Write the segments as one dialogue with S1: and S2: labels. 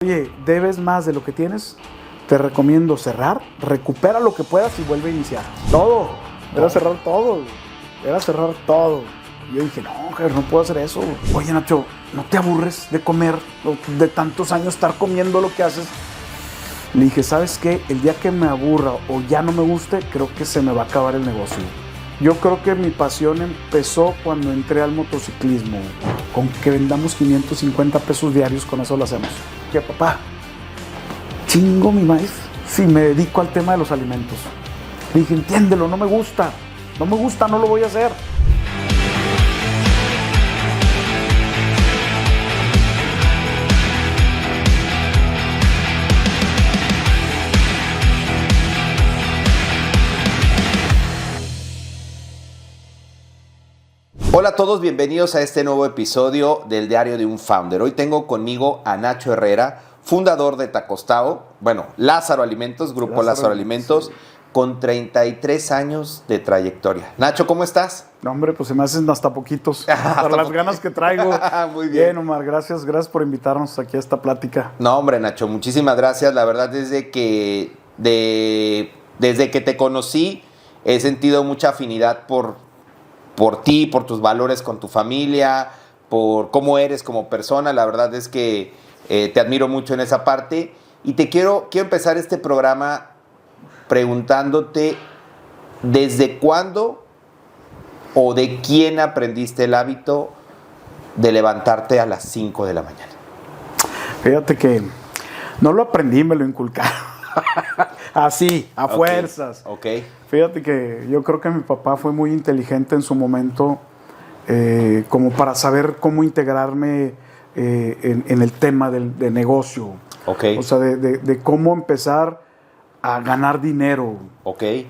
S1: Oye, debes más de lo que tienes, te recomiendo cerrar, recupera lo que puedas y vuelve a iniciar. Todo, era cerrar todo, era cerrar todo. Y yo dije, no, Ger, no puedo hacer eso. Oye, Nacho, ¿no te aburres de comer, de tantos años estar comiendo lo que haces? Le dije, ¿sabes qué? El día que me aburra o ya no me guste, creo que se me va a acabar el negocio. Yo creo que mi pasión empezó cuando entré al motociclismo. Con que vendamos 550 pesos diarios, con eso lo hacemos. Que papá, chingo mi maíz si me dedico al tema de los alimentos. Le dije, entiéndelo, no me gusta, no lo voy a hacer.
S2: Hola a todos, bienvenidos a este nuevo episodio del Diario de un Founder. Hoy tengo conmigo a Nacho Herrera, fundador de Tacostao, Lázaro Alimentos, Grupo Lázaro Alimentos, sí, con 33 años de trayectoria. Nacho, ¿cómo estás?
S1: No, hombre, pues se me hacen hasta poquitos, para las ganas que traigo.
S2: Muy bien,
S1: Omar, gracias por invitarnos aquí a esta plática.
S2: No, hombre, Nacho, muchísimas gracias. La verdad, desde que te conocí, he sentido mucha afinidad por ti, por tus valores con tu familia, por cómo eres como persona. La verdad es que te admiro mucho en esa parte. Y quiero empezar este programa preguntándote ¿desde cuándo o de quién aprendiste el hábito de levantarte a las 5 de la mañana?
S1: Fíjate que no lo aprendí, me lo inculcaron. Así, a fuerzas.
S2: Okay.
S1: Fíjate que yo creo que mi papá fue muy inteligente en su momento, como para saber cómo integrarme en el tema de negocio.
S2: Okay.
S1: O sea, de cómo empezar a ganar dinero.
S2: Okay.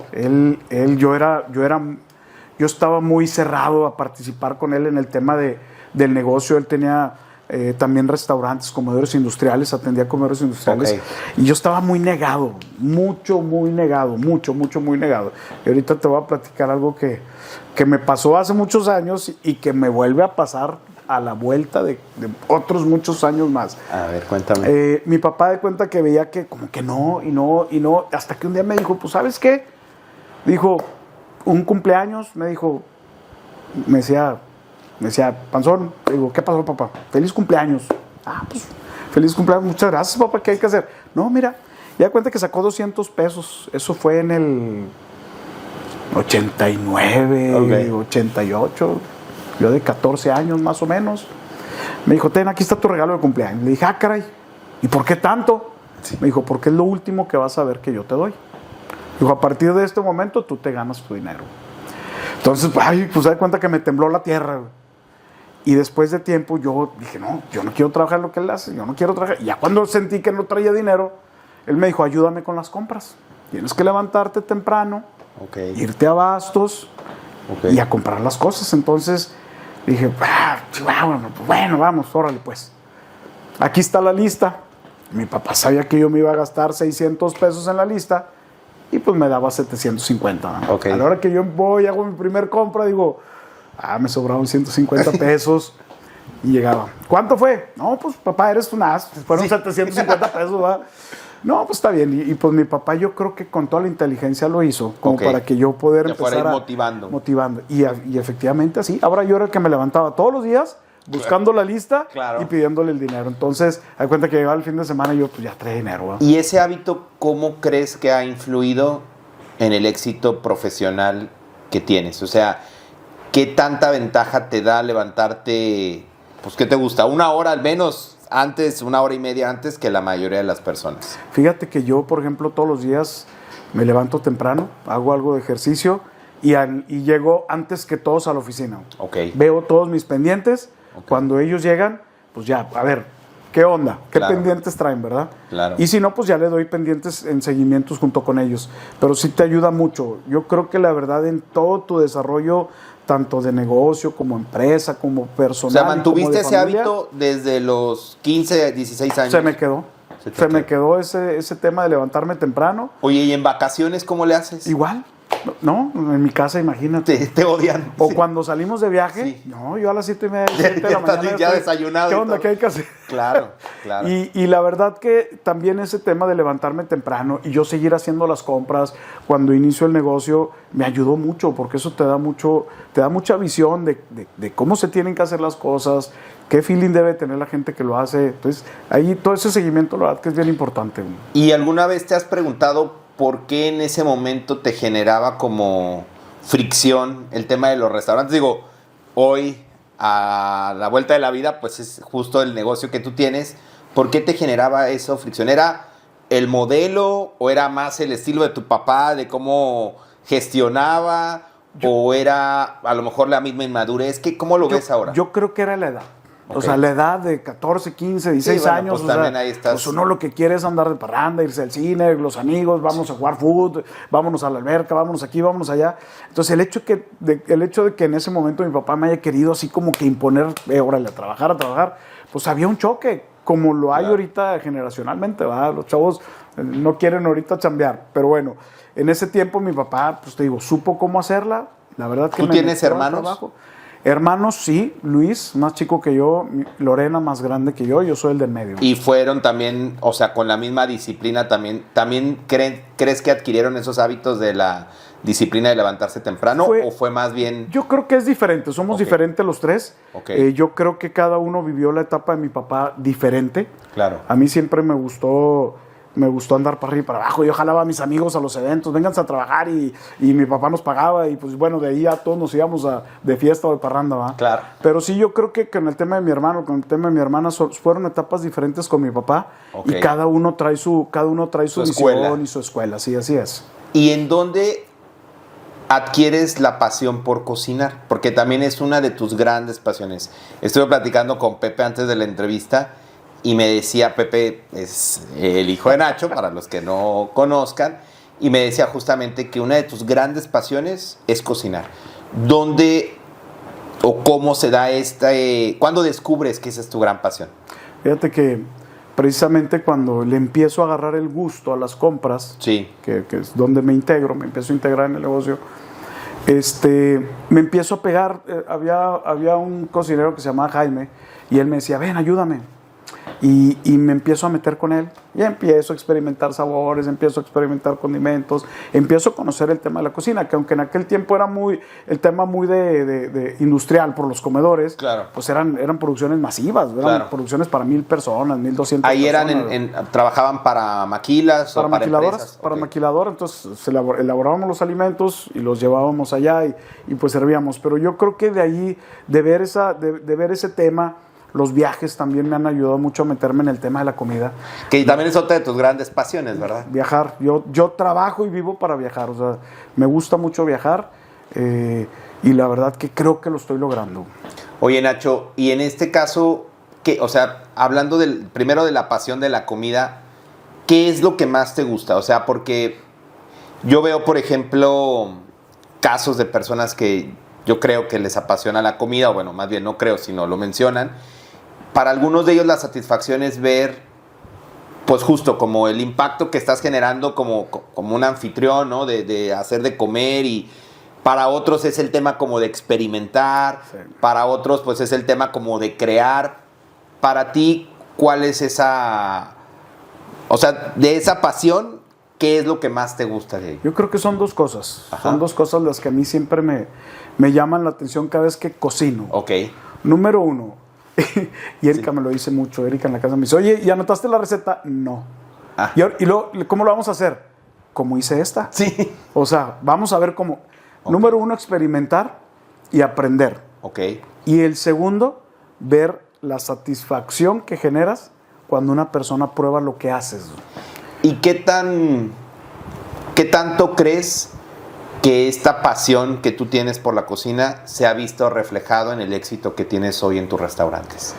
S1: Yo estaba muy cerrado a participar con él en el tema del negocio. Él tenía también restaurantes, comedores industriales, atendía comedores industriales. Okay. Y yo estaba muy negado, muy negado. Y ahorita te voy a platicar algo que me pasó hace muchos años y que me vuelve a pasar a la vuelta de otros muchos años más.
S2: A ver, cuéntame.
S1: Mi papá de cuenta que veía que como que no, hasta que un día me dijo, pues ¿sabes qué? Dijo, un cumpleaños, me decía, Panzón, le digo, ¿qué pasó, papá? Feliz cumpleaños. Ah, pues, feliz cumpleaños, muchas gracias, papá, ¿qué hay que hacer? No, mira, ya cuenta que sacó 200 pesos, eso fue en el 89, okay, 88, yo de 14 años más o menos. Me dijo, ten, aquí está tu regalo de cumpleaños. Le dije, ah, caray, ¿y por qué tanto? Sí. Me dijo, porque es lo último que vas a ver que yo te doy. Dijo, a partir de este momento tú te ganas tu dinero. Entonces, pues da cuenta que me tembló la tierra. Y después de tiempo yo dije, no, yo no quiero trabajar lo que él hace, yo no quiero trabajar. Y ya cuando sentí que no traía dinero, él me dijo, ayúdame con las compras. Tienes que levantarte temprano, okay, irte a Bastos, okay, y a comprar las cosas. Entonces dije, bueno, vamos, órale pues. Aquí está la lista. Mi papá sabía que yo me iba a gastar 600 pesos en la lista y pues me daba 750. ¿No? Okay. A la hora que yo voy, hago mi primer compra, digo, me sobraron 150 pesos y llegaba. ¿Cuánto fue? No, pues papá, eres un as. Fueron 750 pesos, ¿verdad? No, pues está bien. Y pues mi papá yo creo que con toda la inteligencia lo hizo, como okay, para que yo poder empezar a motivando. Y efectivamente así. Ahora yo era el que me levantaba todos los días buscando la lista, claro, y pidiéndole el dinero. Entonces, hay cuenta que llegaba el fin de semana y yo pues ya traía dinero, ¿verdad?
S2: ¿Y ese hábito cómo crees que ha influido en el éxito profesional que tienes? O sea, ¿qué tanta ventaja te da levantarte, pues, qué te gusta? Una hora al menos antes, 1 hora y media antes que la mayoría de las personas.
S1: Fíjate que yo, por ejemplo, todos los días me levanto temprano, hago algo de ejercicio y llego antes que todos a la oficina. Okay. Veo todos mis pendientes. Okay. Cuando ellos llegan, pues ya, a ver, ¿qué onda? ¿Qué claro, pendientes traen, verdad? Claro. Y si no, pues ya le doy pendientes en seguimientos junto con ellos. Pero sí te ayuda mucho. Yo creo que la verdad en todo tu desarrollo, tanto de negocio, como empresa, como personal.
S2: O sea, ¿mantuviste ese hábito desde los 15, 16 años?
S1: Se me quedó. Se me quedó ese tema de levantarme temprano.
S2: Oye, ¿y en vacaciones cómo le haces?
S1: Igual. No, en mi casa, imagínate.
S2: Te odian.
S1: O cuando salimos de viaje,
S2: Sí.
S1: no, yo a las 7:30, 7 de la mañana.
S2: Ya desayunado.
S1: ¿Qué
S2: y
S1: onda?
S2: todo.
S1: ¿Qué hay que hacer?
S2: Claro, claro.
S1: Y la verdad que también ese tema de levantarme temprano y yo seguir haciendo las compras cuando inicio el negocio me ayudó mucho, porque eso te da mucha visión de cómo se tienen que hacer las cosas, qué feeling debe tener la gente que lo hace. Entonces, ahí todo ese seguimiento, la verdad que es bien importante.
S2: ¿Y alguna vez te has preguntado por qué en ese momento te generaba como fricción el tema de los restaurantes? Digo, hoy a la vuelta de la vida, pues es justo el negocio que tú tienes. ¿Por qué te generaba eso fricción? ¿Era el modelo o era más el estilo de tu papá, de cómo gestionaba? ¿O era a lo mejor la misma inmadurez? ¿Cómo lo ves ahora?
S1: Yo creo que era la edad.
S2: Ok.
S1: O sea, la edad de 14, 15, 16
S2: bueno,
S1: años.
S2: pues
S1: o sea,
S2: también ahí estás.
S1: pues uno lo que quiere es andar de parranda, irse al cine, los amigos, vamos a jugar fútbol, vámonos a la alberca, vámonos aquí, vámonos allá. Entonces, el hecho de que en ese momento mi papá me haya querido así como que imponer, órale, a trabajar, pues había un choque, como lo hay
S2: Claro.
S1: ahorita generacionalmente, ¿verdad? Los chavos no quieren ahorita chambear, pero bueno, en ese tiempo mi papá, pues te digo, supo cómo hacerla. La verdad que
S2: ¿Tú
S1: me
S2: tienes
S1: metió al
S2: hermanos?
S1: trabajo. Hermanos, sí. Luis, más chico que yo. Lorena, más grande que yo. Yo soy el del medio.
S2: Y fueron también, o sea, con la misma disciplina también ¿crees que adquirieron esos hábitos de la disciplina de levantarse temprano? ¿O fue más bien...?
S1: Yo creo que es diferente. Somos
S2: Ok.
S1: diferentes los tres.
S2: Ok.
S1: Yo creo que cada uno vivió la etapa de mi papá diferente.
S2: Claro.
S1: A mí siempre me gustó andar para arriba y para abajo. Yo jalaba a mis amigos a los eventos, vénganse a trabajar y mi papá nos pagaba y pues bueno, de ahí a todos nos íbamos de fiesta o de parranda, ¿va?
S2: Claro.
S1: Pero sí, yo creo que con el tema de mi hermano, con el tema de mi hermana, fueron etapas diferentes con mi papá.
S2: Ok.
S1: Y cada uno trae su
S2: Su
S1: visión
S2: escuela.
S1: y su escuela, sí, así es.
S2: ¿Y en dónde adquieres la pasión por cocinar? Porque también es una de tus grandes pasiones. Estuve platicando con Pepe antes de la entrevista y me decía, Pepe es el hijo de Nacho, para los que no conozcan, y me decía justamente que una de tus grandes pasiones es cocinar. ¿Dónde o cómo se da cuándo descubres que esa es tu gran pasión?
S1: Fíjate que precisamente cuando le empiezo a agarrar el gusto a las compras,
S2: Sí.
S1: que es donde me empiezo a integrar en el negocio, me empiezo a pegar. Había un cocinero que se llamaba Jaime y él me decía, ven, ayúdame. Y me empiezo a meter con él y empiezo a experimentar sabores, empiezo a experimentar condimentos, empiezo a conocer el tema de la cocina, que aunque en aquel tiempo era el tema muy de industrial por los comedores,
S2: Claro.
S1: pues eran producciones masivas, eran
S2: Claro.
S1: producciones para 1,000 personas, 1,200
S2: Ahí
S1: personas.
S2: trabajaban para maquilas o para
S1: maquiladoras,
S2: empresas.
S1: para
S2: Ok.
S1: maquiladora, entonces elaborábamos los alimentos y los llevábamos allá y pues servíamos. Pero yo creo que de ahí, de ver ese tema, los viajes también me han ayudado mucho a meterme en el tema de la comida.
S2: Que también es otra de tus grandes pasiones, ¿verdad?
S1: Viajar, yo trabajo y vivo para viajar, o sea, me gusta mucho viajar y la verdad que creo que lo estoy logrando.
S2: Oye, Nacho, y en este caso, o sea, hablando primero de la pasión de la comida, ¿qué es lo que más te gusta? O sea, porque yo veo, por ejemplo, casos de personas que yo creo que les apasiona la comida, o bueno, más bien no creo, sino lo mencionan. Para algunos de ellos la satisfacción es ver, pues justo como el impacto que estás generando como un anfitrión, ¿no? De hacer de comer, y para otros es el tema como de experimentar,
S1: Sí.
S2: para otros pues es el tema como de crear. Para ti, ¿cuál es esa, o sea, de esa pasión, qué es lo que más te gusta de ello?
S1: Yo creo que son dos cosas,
S2: Ajá.
S1: son dos cosas las que a mí siempre me llaman la atención cada vez que cocino.
S2: Ok.
S1: Número uno, y Erika me lo dice mucho, Erika en la casa me dice, oye, ¿y anotaste la receta? No.
S2: Ah.
S1: Y luego, ¿cómo lo vamos a hacer? Como hice esta.
S2: Sí.
S1: O sea, vamos a ver cómo.
S2: Ok.
S1: Número uno, experimentar y aprender.
S2: Ok.
S1: Y el segundo, ver la satisfacción que generas cuando una persona prueba lo que haces.
S2: ¿Y qué tanto crees que esta pasión que tú tienes por la cocina se ha visto reflejado en el éxito que tienes hoy en tus restaurantes?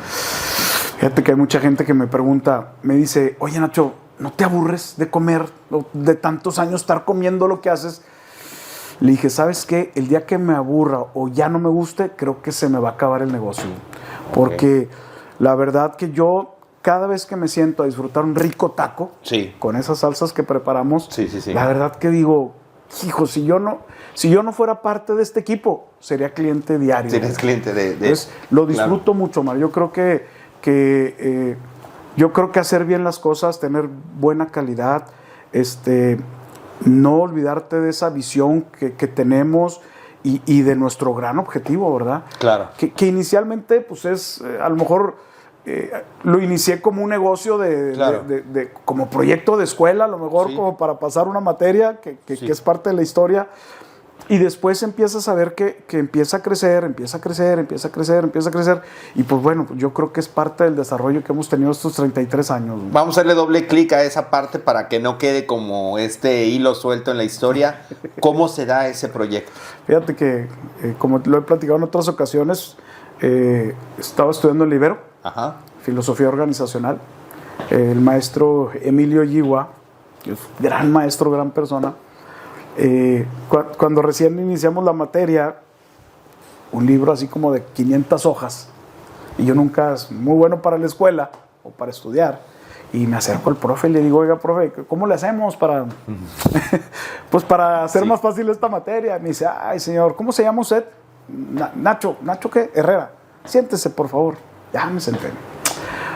S1: Fíjate que hay mucha gente que me pregunta, me dice, oye Nacho, ¿no te aburres de comer, de tantos años estar comiendo lo que haces? Le dije, ¿sabes qué? El día que me aburra o ya no me guste, creo que se me va a acabar el negocio. Porque la verdad que yo, cada vez que me siento a disfrutar un rico taco,
S2: Sí.
S1: con esas salsas que preparamos,
S2: Sí, sí, sí.
S1: la verdad que digo, hijo, si yo no fuera parte de este equipo, sería cliente diario.
S2: Serías cliente de
S1: Entonces, lo disfruto mucho, Mar. Yo creo que hacer bien las cosas, tener buena calidad, no olvidarte de esa visión que tenemos y de nuestro gran objetivo, ¿verdad?
S2: Claro.
S1: Que inicialmente, pues es, a lo mejor, lo inicié como un negocio
S2: Claro.
S1: como proyecto de escuela, a lo mejor
S2: Sí.
S1: como para pasar una materia que es parte de la historia. Y después empiezas a ver que empieza a crecer. Y pues bueno, yo creo que es parte del desarrollo que hemos tenido estos 33 años.
S2: Vamos a darle doble clic a esa parte para que no quede como este hilo suelto en la historia. ¿Cómo se da ese proyecto?
S1: Fíjate que, como lo he platicado en otras ocasiones, estaba estudiando en la Ibero,
S2: Ajá.
S1: filosofía organizacional. El maestro Emilio Yigua, que es gran maestro, gran persona. Cuando recién iniciamos la materia, un libro así como de 500 hojas, y yo nunca es muy bueno para la escuela o para estudiar, y me acerco al profe y le digo, oiga, profe, ¿cómo le hacemos para pues para hacer más fácil esta materia? Me dice, ay señor, ¿cómo se llama usted? Nacho qué, Herrera, siéntese por favor. Ya me senté.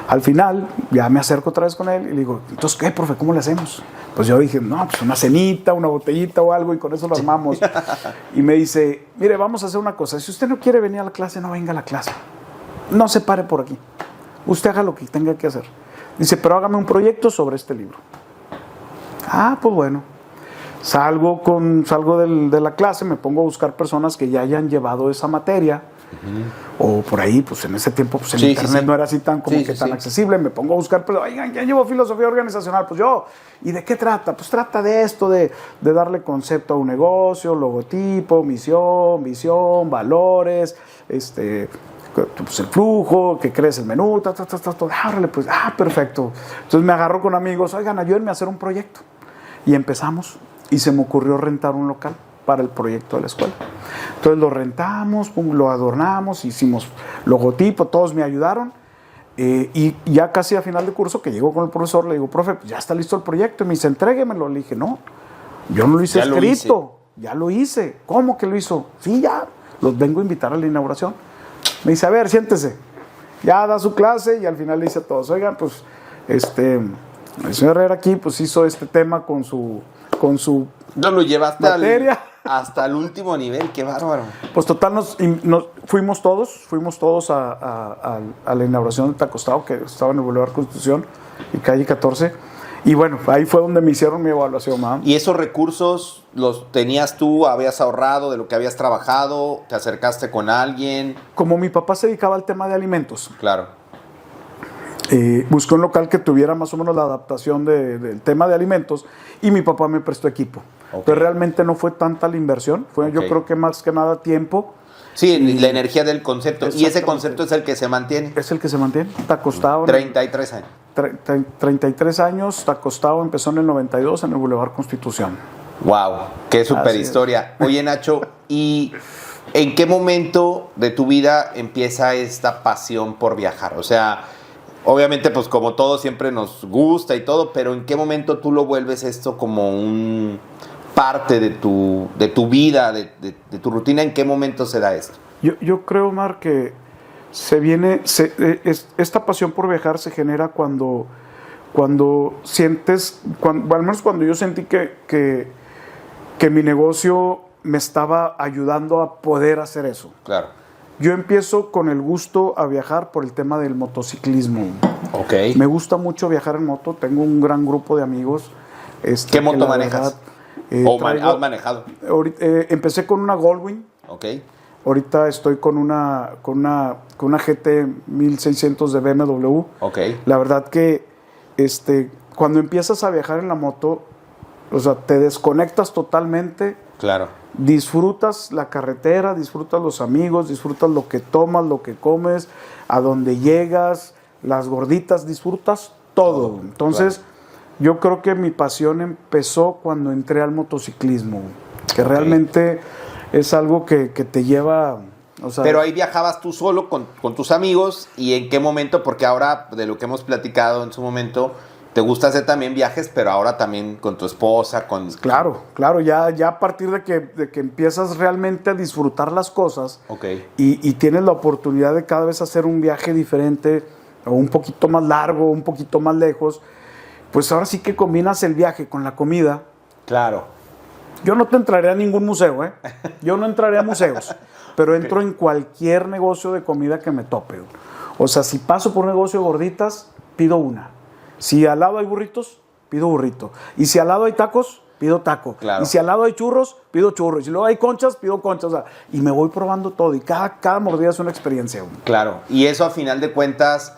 S1: Al final, ya me acerco otra vez con él y le digo, entonces, ¿qué, profe? ¿Cómo le hacemos? Pues yo dije, no, pues una cenita, una botellita o algo, y con eso lo armamos. Y me dice, mire, vamos a hacer una cosa. Si usted no quiere venir a la clase, no venga a la clase. No se pare por aquí. Usted haga lo que tenga que hacer. Dice, hágame un proyecto sobre este libro. Ah, pues bueno. Salgo de la clase, me pongo a buscar personas que ya hayan llevado esa materia. O por ahí, pues en ese tiempo pues el internet no era así tan accesible. Me pongo a buscar, pero oigan, ¿quién llevó filosofía organizacional? Pues yo. ¿Y de qué trata? Pues trata de esto, de darle concepto a un negocio, logotipo, misión, visión, valores, pues el flujo, que crees el menú, árale, pues, perfecto. Entonces me agarro con amigos, oigan, ayúdenme a hacer un proyecto. Y empezamos, y se me ocurrió rentar un local para el proyecto de la escuela. Entonces lo rentamos, lo adornamos, hicimos logotipo, todos me ayudaron. Y ya casi a final de curso, que llego con el profesor, le digo, profe, pues ya está listo el proyecto. Y me dice, entréguemelo. Le dije, no, yo no lo hice escrito, ya lo hice. ¿Cómo que lo hizo? Sí, ya, los vengo a invitar a la inauguración. Me dice, a ver, siéntese. Ya da su clase y al final le dice a todos, oigan, pues, el señor Herrera aquí, pues hizo este tema con su
S2: No lo llevaste
S1: materia.
S2: Hasta el último nivel, qué bárbaro.
S1: Pues total, fuimos todos a la inauguración del Tacostado, que estaba en el Boulevard Constitución y calle 14. Y bueno, ahí fue donde me hicieron mi evaluación, ¿no?
S2: ¿Y esos recursos los tenías tú, habías ahorrado de lo que habías trabajado? ¿Te acercaste con alguien?
S1: Como mi papá se dedicaba al tema de alimentos,
S2: Claro.
S1: Busqué un local que tuviera más o menos la adaptación del tema de alimentos y mi papá me prestó equipo.
S2: Okay.
S1: Pero realmente no fue tanta la inversión, fue yo creo que más que nada tiempo.
S2: Sí, la energía del concepto. Y ese concepto es el que se mantiene.
S1: Es el que se mantiene. Tacostado.
S2: 33 años.
S1: 33 años, Tacostado empezó en el 92 en el Boulevard Constitución.
S2: Wow, qué super
S1: Así
S2: historia. Oye, Nacho, ¿y en qué momento de tu vida empieza esta pasión por viajar? O sea, obviamente, pues como todo siempre nos gusta y todo, pero ¿en qué momento tú lo vuelves esto como un parte de tu vida, de tu rutina? ¿En qué momento se da esto?
S1: Yo creo, Omar, que esta pasión por viajar se genera cuando sientes, al menos cuando yo sentí que mi negocio me estaba ayudando a poder hacer eso.
S2: Claro.
S1: Yo empiezo con el gusto a viajar por el tema del motociclismo.
S2: Ok.
S1: Me gusta mucho viajar en moto, tengo un gran grupo de amigos.
S2: ¿Qué moto manejas? ¿Has manejado?
S1: Empecé con una Goldwing.
S2: Ok.
S1: Ahorita estoy con una GT 1600 de BMW.
S2: Ok.
S1: La verdad que cuando empiezas a viajar en la moto, o sea, te desconectas totalmente.
S2: Claro.
S1: Disfrutas la carretera, disfrutas los amigos, disfrutas lo que tomas, lo que comes, a donde llegas, las gorditas, disfrutas todo. Entonces, yo creo que mi pasión empezó cuando entré al motociclismo, que realmente es algo que te lleva... O sea,
S2: pero ahí viajabas tú solo con tus amigos, ¿y en qué momento? Porque ahora, de lo que hemos platicado en su momento, te gusta hacer también viajes, pero ahora también con tu esposa, con...
S1: Claro, ya a partir de que empiezas realmente a disfrutar las cosas y tienes la oportunidad de cada vez hacer un viaje diferente, o un poquito más largo, un poquito más lejos, pues ahora sí que combinas el viaje con la comida.
S2: Claro.
S1: Yo no te entraré a ningún museo, ¿eh? Yo no entraré a museos, pero entro en cualquier negocio de comida que me tope. O sea, si paso por un negocio de gorditas, pido una. Si al lado hay burritos, pido burrito. Y si al lado hay tacos, pido taco.
S2: Claro.
S1: Y si al lado hay churros, pido churros. Y si luego hay conchas, pido conchas. O sea, y me voy probando todo. Y cada mordida es una experiencia.
S2: Claro. Y eso, a final de cuentas,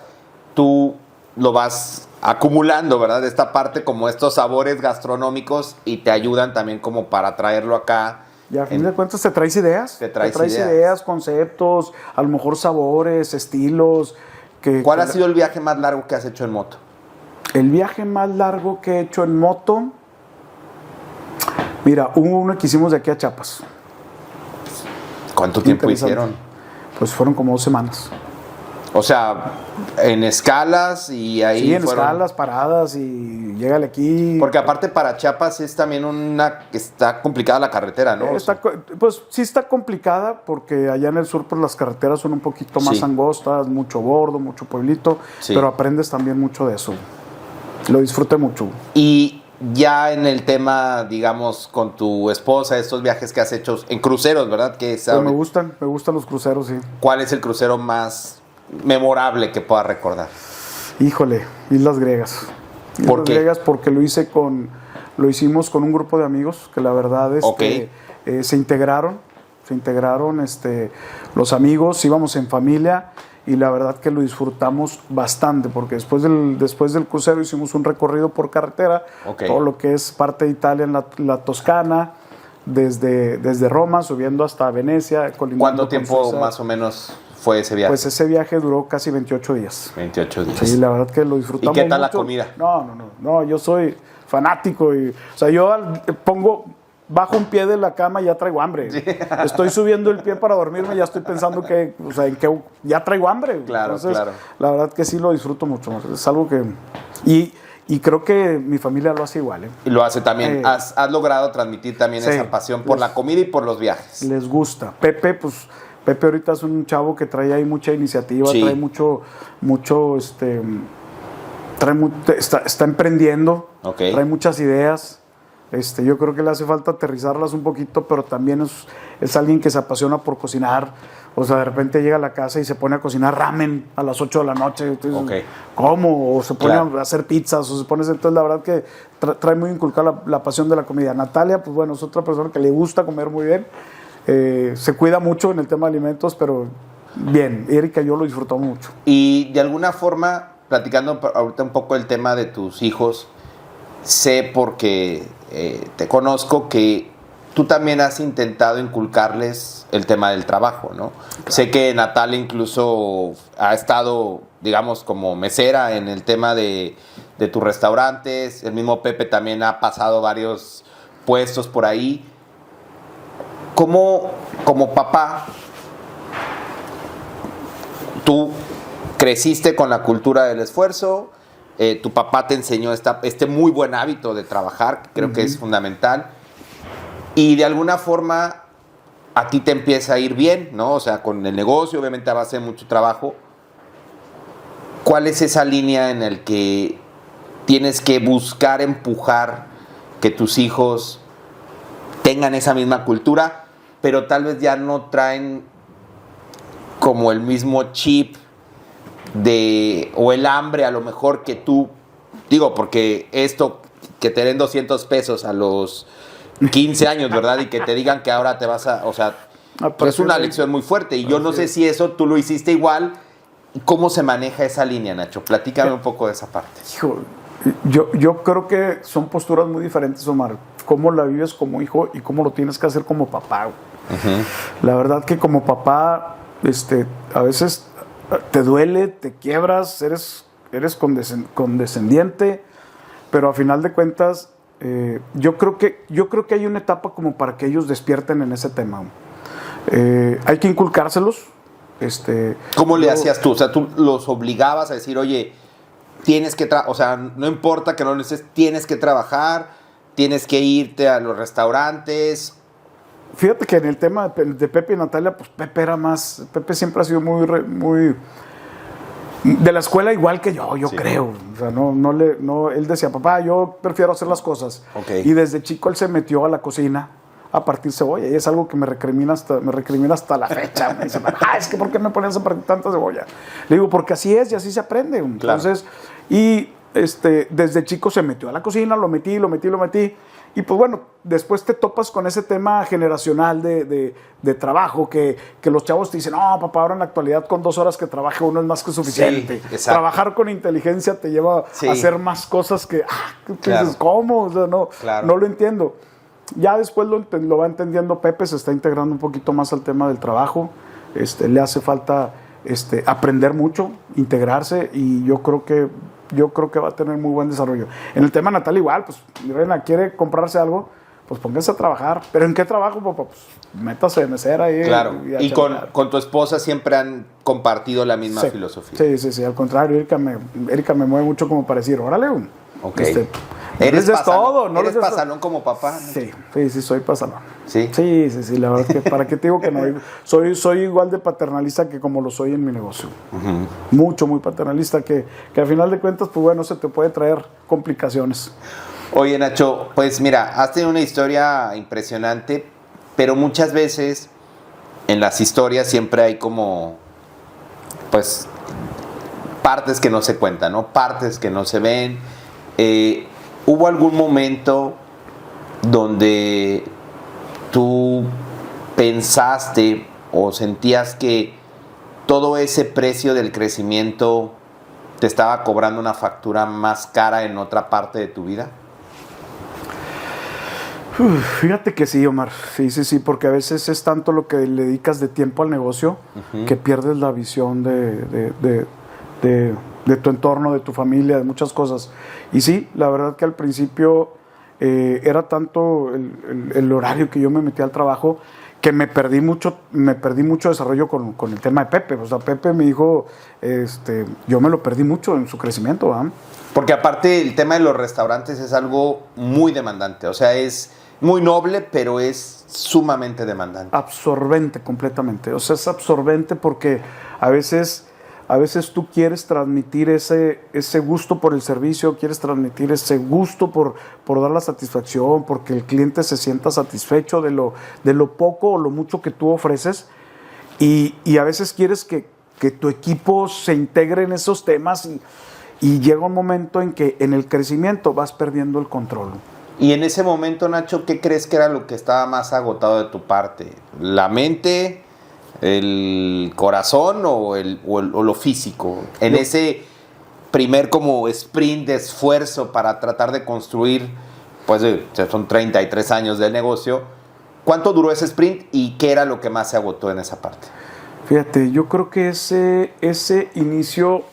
S2: tú lo vas acumulando, ¿verdad? De esta parte, como estos sabores gastronómicos, y te ayudan también como para traerlo acá.
S1: Y a fin de cuentas te traes ideas.
S2: Te traes ideas,
S1: conceptos, a lo mejor sabores, estilos.
S2: ¿Cuál ha sido el viaje más largo que has hecho en moto?
S1: El viaje más largo que he hecho en moto, mira, hubo uno que hicimos de aquí a Chiapas.
S2: ¿Cuánto tiempo hicieron?
S1: Pues fueron como 2 semanas.
S2: O sea, en escalas y ahí
S1: sí, en escalas, paradas y llégale aquí.
S2: Porque aparte para Chiapas es también está complicada la carretera, ¿no?
S1: Pues sí está complicada porque allá en el sur pues las carreteras son un poquito más angostas, mucho bordo, mucho pueblito, pero aprendes también mucho de eso. Lo disfruté mucho.
S2: Y ya en el tema, digamos, con tu esposa, estos viajes que has hecho en cruceros, ¿verdad?
S1: Pues me gustan los cruceros, sí.
S2: ¿Cuál es el crucero más memorable que puedas recordar?
S1: Híjole, Islas Griegas.
S2: ¿Por qué?
S1: Griegas porque lo hicimos con un grupo de amigos que la verdad se integraron, los amigos, íbamos en familia y la verdad que lo disfrutamos bastante porque después del crucero hicimos un recorrido por carretera, todo lo que es parte de Italia en la Toscana, desde Roma subiendo hasta Venecia.
S2: ¿Cuánto tiempo más o menos fue ese viaje?
S1: Pues ese viaje duró casi 28 días.
S2: 28 días.
S1: Sí, la verdad que lo disfrutamos.
S2: ¿Y qué tal
S1: mucho.
S2: La comida?
S1: No, yo soy fanático o sea, yo bajo un pie de la cama y ya traigo hambre. Sí. Estoy subiendo el pie para dormirme y ya estoy pensando en que ya traigo hambre.
S2: Claro,
S1: entonces, la verdad que sí lo disfruto mucho. Es algo que... Y creo que mi familia lo hace igual.
S2: Y lo hace también. Has logrado transmitir también esa pasión por la comida y por los viajes.
S1: Les gusta. Pepe ahorita es un chavo que trae ahí mucha iniciativa, trae está emprendiendo, trae muchas ideas. Yo creo que le hace falta aterrizarlas un poquito, pero también es alguien que se apasiona por cocinar. O sea, de repente llega a la casa y se pone a cocinar ramen a las 8 de la noche. Entonces, ¿cómo? O se pone a hacer pizzas, entonces la verdad que trae muy inculcada la pasión de la comida. Natalia, pues bueno, es otra persona que le gusta comer muy bien. Se cuida mucho en el tema de alimentos, pero bien. Erika, yo lo disfruto mucho.
S2: Y de alguna forma, platicando ahorita un poco el tema de tus hijos, sé porque te conozco que tú también has intentado inculcarles el tema del trabajo, ¿no? Claro. Sé que Natalia incluso ha estado, digamos, como mesera en el tema de tus restaurantes. El mismo Pepe también ha pasado varios puestos por ahí. Como papá, tú creciste con la cultura del esfuerzo, tu papá te enseñó este muy buen hábito de trabajar, que creo que es fundamental, y de alguna forma a ti te empieza a ir bien, ¿no? O sea, con el negocio, obviamente a base de mucho trabajo. ¿Cuál es esa línea en la que tienes que buscar empujar que tus hijos tengan esa misma cultura, pero tal vez ya no traen como el mismo chip o el hambre a lo mejor que tú, digo, porque esto que te den 200 pesos a los 15 años, ¿verdad? Y que te digan que ahora te vas o sea, es una lección muy fuerte y yo no sé si eso tú lo hiciste igual. ¿Cómo se maneja esa línea, Nacho? Platícame un poco de esa parte.
S1: Hijo, yo creo que son posturas muy diferentes, Omar. Cómo la vives como hijo y cómo lo tienes que hacer como papá. La verdad que como papá, a veces te duele, te quiebras, eres condescendiente, pero a final de cuentas, yo creo que hay una etapa como para que ellos despierten en ese tema. Hay que inculcárselos.
S2: ¿Cómo le hacías tú? O sea, tú los obligabas a decir, oye, tienes que, o sea, no importa que no lo estés, tienes que trabajar, tienes que irte a los restaurantes.
S1: Fíjate que en el tema de Pepe y Natalia, pues Pepe siempre ha sido muy de la escuela igual que yo sí. Creo. O sea, él decía, papá, yo prefiero hacer las cosas.
S2: Okay.
S1: Y desde chico él se metió a la cocina a partir cebolla, y es algo que me recrimina hasta la fecha. Me dice, es que ¿por qué me ponías a partir tanta cebolla? Le digo, porque así es y así se aprende. Entonces, claro. Desde chico se metió a la cocina, lo metí. Y pues bueno, después te topas con ese tema generacional de trabajo, que los chavos te dicen, no, papá, ahora en la actualidad con 2 horas que trabaje uno es más que suficiente.
S2: Sí,
S1: trabajar con inteligencia te lleva a hacer más cosas que,
S2: claro.
S1: Dices, ¿cómo? O sea,
S2: claro.
S1: No lo entiendo. Ya después lo va entendiendo Pepe, se está integrando un poquito más al tema del trabajo. Le hace falta aprender mucho, integrarse, y yo creo que va a tener muy buen desarrollo. En el tema Natalia igual, pues mi reina quiere comprarse algo, pues pónganse a trabajar. ¿Pero en qué trabajo, papá? Pues métase de mesera ahí.
S2: Claro, y con tu esposa siempre han compartido la misma filosofía.
S1: Sí, al contrario, Erika me mueve mucho como para decir, órale,
S2: ok.
S1: ¿Eres pasalón?
S2: ¿Eres pasalón como papá?
S1: Sí, soy pasalón.
S2: ¿Sí?
S1: Sí, la verdad es que, ¿para qué te digo que no? Soy igual de paternalista que como lo soy en mi negocio. Uh-huh. Muy paternalista, que al final de cuentas, pues bueno, se te puede traer complicaciones.
S2: Oye, Nacho, pues mira, has tenido una historia impresionante, pero muchas veces en las historias siempre hay como, pues, partes que no se cuentan, ¿no? Partes que no se ven. ¿Hubo algún momento donde tú pensaste o sentías que todo ese precio del crecimiento te estaba cobrando una factura más cara en otra parte de tu vida?
S1: Fíjate que sí, Omar. Sí, porque a veces es tanto lo que le dedicas de tiempo al negocio, uh-huh, que pierdes la visión de tu entorno, de tu familia, de muchas cosas. Y sí, la verdad que al principio era tanto el horario que yo me metía al trabajo, que me perdí mucho desarrollo con el tema de Pepe. O sea, Pepe, mi hijo, yo me lo perdí mucho en su crecimiento, ¿verdad?
S2: Porque aparte el tema de los restaurantes es algo muy demandante. O sea, es muy noble, pero es sumamente demandante.
S1: Absorbente completamente. O sea, es absorbente porque a veces tú quieres transmitir ese gusto por el servicio, quieres transmitir ese gusto por dar la satisfacción, porque el cliente se sienta satisfecho de lo poco o lo mucho que tú ofreces, y a veces quieres que tu equipo se integre en esos temas, y llega un momento en que en el crecimiento vas perdiendo el control.
S2: Y en ese momento, Nacho, ¿qué crees que era lo que estaba más agotado de tu parte? ¿La mente, el corazón o lo físico? En ese primer como sprint de esfuerzo para tratar de construir, pues son 33 años del negocio. ¿Cuánto duró ese sprint y qué era lo que más se agotó en esa parte?
S1: Fíjate, yo creo que ese inicio,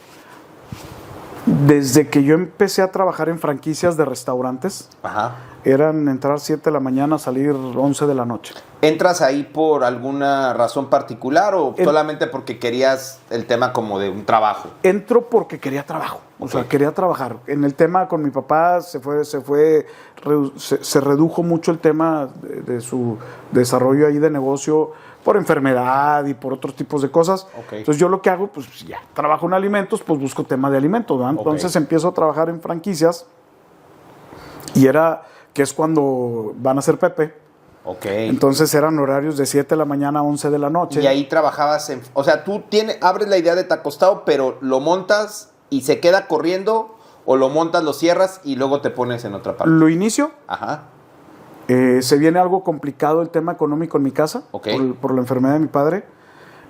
S1: desde que yo empecé a trabajar en franquicias de restaurantes,
S2: ajá,
S1: eran entrar 7 de la mañana, salir 11 de la noche.
S2: ¿Entras ahí por alguna razón particular o solamente porque querías el tema como de un trabajo?
S1: Entro porque quería trabajo, o sea, quería trabajar. En el tema con mi papá se redujo mucho el tema de su desarrollo ahí de negocio por enfermedad y por otros tipos de cosas.
S2: Okay.
S1: Entonces yo lo que hago, pues ya trabajo en alimentos, pues busco tema de alimentos, ¿verdad? Entonces empiezo a trabajar en franquicias, y que es cuando van a ser Pepe.
S2: Okay.
S1: Entonces eran horarios de 7 de la mañana a 11 de la noche.
S2: Y ahí trabajabas o sea, tú abres la idea de Tacostado, pero lo montas y se queda corriendo, o lo montas, lo cierras y luego te pones en otra parte.
S1: Lo inicio.
S2: Ajá.
S1: Se viene algo complicado el tema económico en mi casa,
S2: okay,
S1: por la enfermedad de mi padre.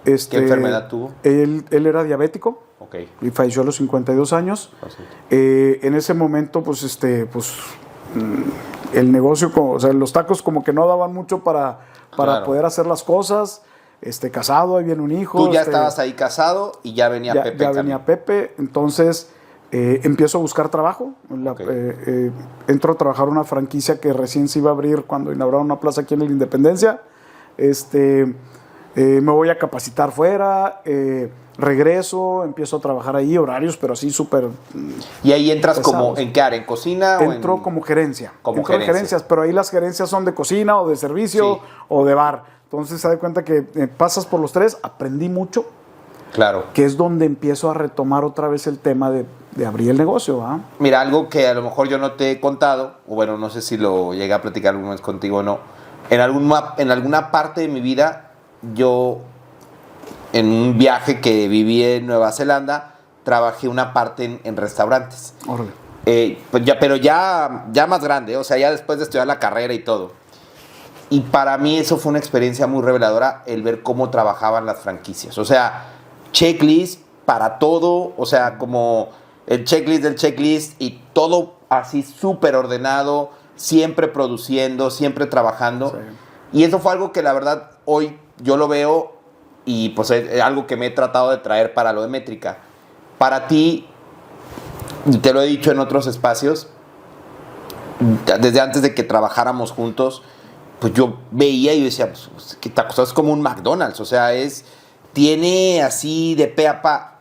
S2: ¿Qué enfermedad tuvo?
S1: Él era diabético,
S2: okay, y
S1: falleció a los 52 años. En ese momento, pues el negocio, o sea, los tacos como que no daban mucho para claro, poder hacer las cosas. Casado, ahí viene un hijo.
S2: Tú ya estabas ahí casado y ya venía Pepe.
S1: Ya venía Pepe, entonces empiezo a buscar trabajo.
S2: Okay.
S1: Entro a trabajar en una franquicia que recién se iba a abrir cuando inauguraron una plaza aquí en la Independencia. me voy a capacitar fuera, regreso, empiezo a trabajar ahí, horarios, pero así súper.
S2: ¿Y ahí entras
S1: pesados.
S2: como en qué área? ¿En cocina?
S1: Entro como gerencia.
S2: Como
S1: Entro en gerencias, pero ahí las gerencias son de cocina o de servicio o de bar. Entonces, se da cuenta que pasas por los tres, aprendí mucho.
S2: Claro.
S1: Que es donde empiezo a retomar otra vez el tema de abrir el negocio. ¿Ah?
S2: Mira, algo que a lo mejor yo no te he contado, o bueno, no sé si lo llegué a platicar alguna vez contigo o no. En alguna parte de mi vida, yo, en un viaje que viví en Nueva Zelanda, trabajé una parte en restaurantes.
S1: Órale.
S2: Pues pero ya más grande, o sea, ya después de estudiar la carrera y todo. Y para mí eso fue una experiencia muy reveladora, el ver cómo trabajaban las franquicias. O sea, checklist para todo, o sea, como el checklist del checklist y todo así súper ordenado, siempre produciendo, siempre trabajando. Sí. Y eso fue algo que la verdad hoy yo lo veo y pues es algo que me he tratado de traer para lo de métrica. Para ti, te lo he dicho en otros espacios, desde antes de que trabajáramos juntos, pues yo veía y yo decía, pues, que Taco Stado es como un McDonald's, o sea, tiene así de pe a pa.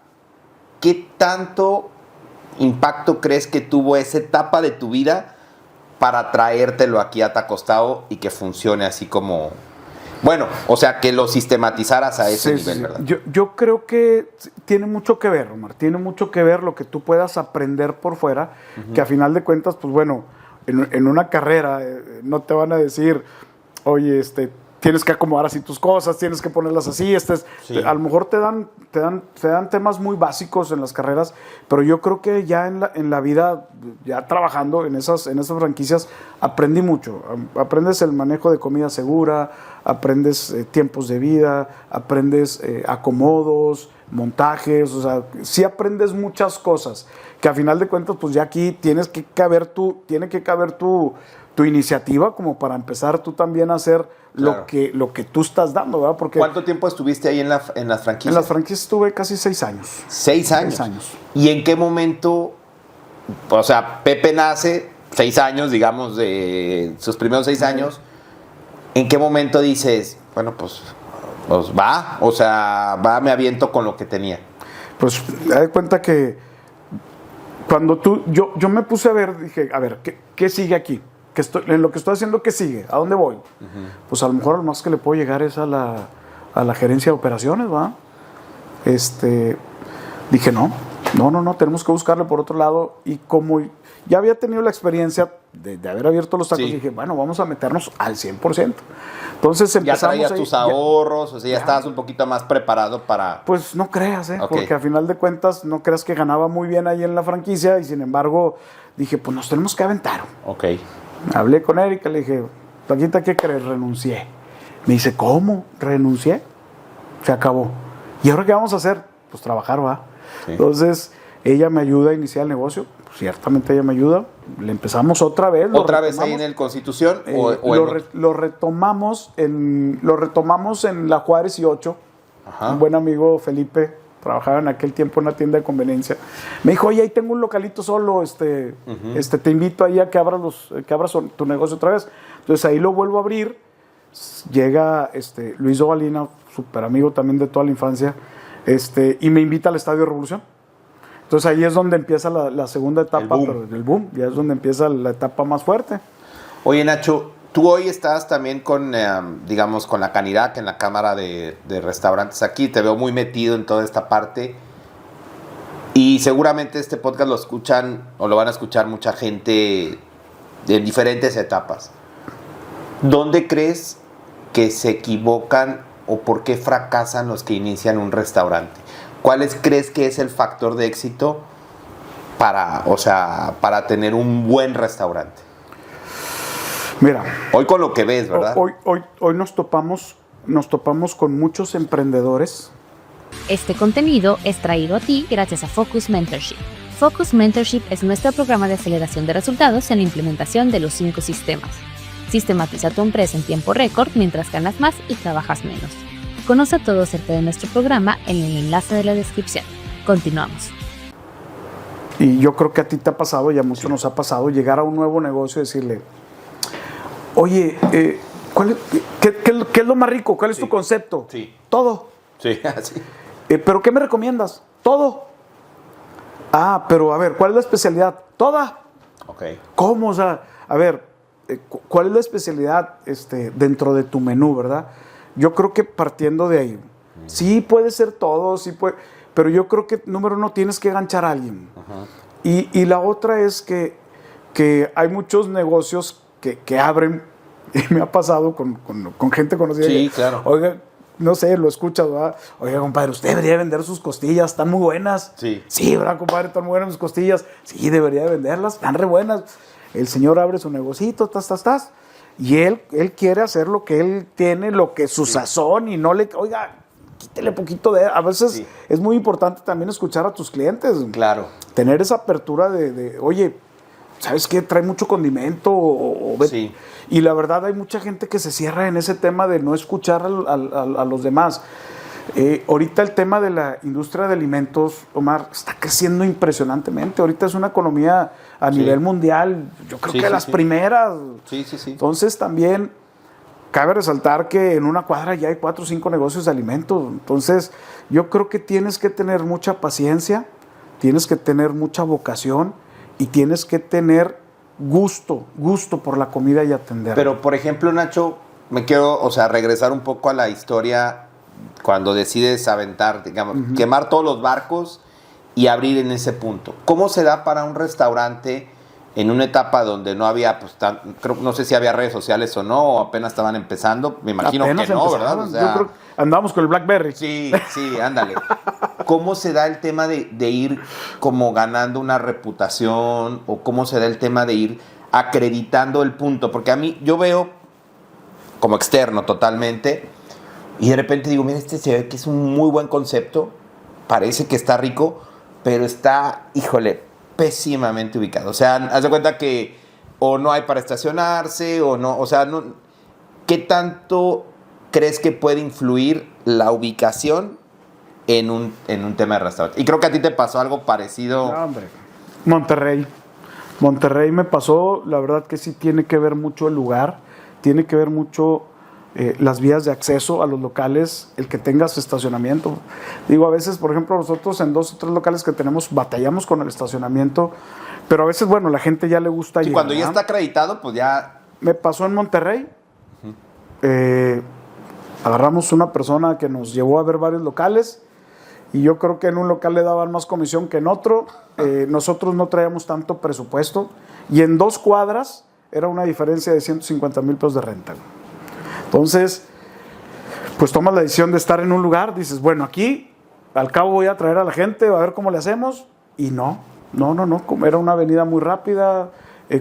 S2: ¿Qué tanto impacto crees que tuvo esa etapa de tu vida para traértelo aquí a Taco Stado y que funcione así como, bueno, o sea, que lo sistematizaras a ese nivel, ¿verdad?
S1: Yo creo que tiene mucho que ver, Omar, tiene mucho que ver lo que tú puedas aprender por fuera, que a final de cuentas, pues bueno, en una carrera no te van a decir, oye, tienes que acomodar así tus cosas, tienes que ponerlas así. Sí. A lo mejor te dan temas muy básicos en las carreras, pero yo creo que ya en la vida, ya trabajando en esas franquicias, aprendí mucho. Aprendes el manejo de comida segura, aprendes tiempos de vida, aprendes acomodos, montajes, o sea, sí aprendes muchas cosas, que a final de cuentas, pues ya aquí tiene que caber tu iniciativa como para empezar tú también a hacer claro. lo que tú estás dando, ¿verdad? Porque
S2: ¿cuánto tiempo estuviste ahí en las franquicias?
S1: En las franquicias estuve casi 6 años.
S2: 6 años.
S1: 6 años.
S2: ¿Y en qué momento, o sea, Pepe nace 6 años, digamos, de sus primeros 6 años, ¿en qué momento dices, bueno, pues va, o sea, me aviento con lo que tenía?
S1: Pues, me doy cuenta que cuando yo me puse a ver, dije, a ver, ¿qué sigue aquí? En lo que estoy haciendo, ¿qué sigue? ¿A dónde voy? Pues a lo mejor lo más que le puedo llegar es a la gerencia de operaciones, ¿va? Dije, no, tenemos que buscarle por otro lado. Y como ya había tenido la experiencia de haber abierto los tacos, dije, bueno, vamos a meternos al 100%. Entonces empezamos.
S2: ¿Ya traías tus ahorros? O sea, ya estabas un poquito más preparado para.
S1: Pues no creas, porque a final de cuentas, no creas que ganaba muy bien ahí en la franquicia. Y sin embargo, dije, pues nos tenemos que aventar.
S2: Ok.
S1: Hablé con Erika, le dije, Paquita, ¿qué crees? Renuncié. Me dice, ¿cómo? ¿Renuncié? Se acabó. ¿Y ahora qué vamos a hacer? Pues trabajar, ¿va? Sí. Entonces, ella me ayuda a iniciar el negocio. Ciertamente ella me ayuda. Le empezamos otra vez.
S2: ¿Otra vez ahí en el Constitución?
S1: Lo retomamos en la Juárez y 8. Ajá. Un buen amigo, Felipe, trabajaba en aquel tiempo en una tienda de conveniencia. Me dijo, oye, ahí tengo un localito solo, te invito ahí a que abras tu negocio otra vez. Entonces ahí lo vuelvo a abrir. Llega Luis Dovalina, súper amigo también de toda la infancia, y me invita al Estadio Revolución. Entonces ahí es donde empieza la segunda etapa del boom. Ya es donde empieza la etapa más fuerte.
S2: Oye, Nacho, tú hoy estás también con, digamos, con la Canirac en la Cámara de Restaurantes aquí. Te veo muy metido en toda esta parte. Y seguramente este podcast lo escuchan o lo van a escuchar mucha gente en diferentes etapas. ¿Dónde crees que se equivocan o por qué fracasan los que inician un restaurante? ¿Cuáles crees que es el factor de éxito para tener un buen restaurante?
S1: Mira,
S2: hoy con lo que ves, ¿verdad?
S1: Hoy nos topamos con muchos emprendedores.
S3: Este contenido es traído a ti gracias a Focus Mentorship. Focus Mentorship es nuestro programa de aceleración de resultados en la implementación de los 5 sistemas. Sistematiza tu empresa en tiempo récord mientras ganas más y trabajas menos. Conoce todo acerca de nuestro programa en el enlace de la descripción. Continuamos.
S1: Y yo creo que a ti te ha pasado, y a muchos nos ha pasado, llegar a un nuevo negocio y decirle, oye, ¿qué es lo más rico? ¿Cuál es tu concepto?
S2: Sí.
S1: todo.
S2: Sí, así.
S1: ¿Pero qué me recomiendas? Todo. Ah, pero a ver, ¿cuál es la especialidad? Toda.
S2: Ok.
S1: ¿Cómo? O sea, a ver, ¿cuál es la especialidad dentro de tu menú, verdad? Yo creo que partiendo de ahí, sí puede ser todo, sí puede, pero yo creo que, número uno, tienes que ganchar a alguien. Y la otra es que hay muchos negocios que abren, y me ha pasado con gente conocida.
S2: Sí, claro.
S1: Oiga, no sé, lo escuchas, ¿verdad? Oiga, compadre, usted debería vender sus costillas, están muy buenas.
S2: Sí.
S1: Sí, ¿verdad, compadre? Están muy buenas sus costillas. Sí, debería de venderlas, están re buenas. El señor abre su negocito, y él quiere hacer lo que él tiene, lo que su sazón, y no le, oiga, quítele poquito de... A veces es muy importante también escuchar a tus clientes.
S2: Claro.
S1: Tener esa apertura de oye, ¿sabes qué? Trae mucho condimento
S2: Sí.
S1: Y la verdad hay mucha gente que se cierra en ese tema de no escuchar a los demás. Ahorita el tema de la industria de alimentos, Omar, está creciendo impresionantemente. Ahorita es una economía a nivel mundial, yo creo que de las primeras.
S2: Sí.
S1: Entonces también cabe resaltar que en una cuadra ya hay 4 o 5 negocios de alimentos. Entonces yo creo que tienes que tener mucha paciencia, tienes que tener mucha vocación y tienes que tener gusto por la comida y atender.
S2: Pero, por ejemplo, Nacho, me quiero, regresar un poco a la historia cuando decides aventar, digamos, quemar todos los barcos y abrir en ese punto. ¿Cómo se da para un restaurante en una etapa donde no había, pues, no sé si había redes sociales o no, o apenas estaban empezando? Me imagino
S1: apenas
S2: que no,
S1: empezaron.
S2: ¿verdad? O sea,
S1: yo creo que andamos con el BlackBerry.
S2: Sí, ándale. ¿Cómo se da el tema de ir como ganando una reputación, o cómo se da el tema de ir acreditando el punto? Porque a mí, yo veo como externo totalmente, y de repente digo, mira, se ve que es un muy buen concepto, parece que está rico, pero está, híjole, pésimamente ubicado. O sea, haz de cuenta que o no hay para estacionarse, o no, o sea, no. ¿Qué tanto crees que puede influir la ubicación en un tema de restaurante? Y creo que a ti te pasó algo parecido.
S1: No, hombre. Monterrey me pasó, la verdad que sí tiene que ver mucho el lugar, tiene que ver mucho las vías de acceso a los locales, el que tengas estacionamiento. Digo, a veces, por ejemplo, nosotros en 2 o 3 locales que tenemos batallamos con el estacionamiento, pero a veces, bueno, la gente ya le gusta
S2: Sí,
S1: llegar.
S2: cuando ya está acreditado, pues ya.
S1: Me pasó en Monterrey. Agarramos una persona que nos llevó a ver varios locales, y yo creo que en un local le daban más comisión que en otro. Nosotros no traíamos tanto presupuesto, y en 2 cuadras era una diferencia de 150,000 pesos de renta. Entonces, pues tomas la decisión de estar en un lugar, dices, bueno, aquí al cabo voy a traer a la gente, a ver cómo le hacemos, y no, como era una avenida muy rápida,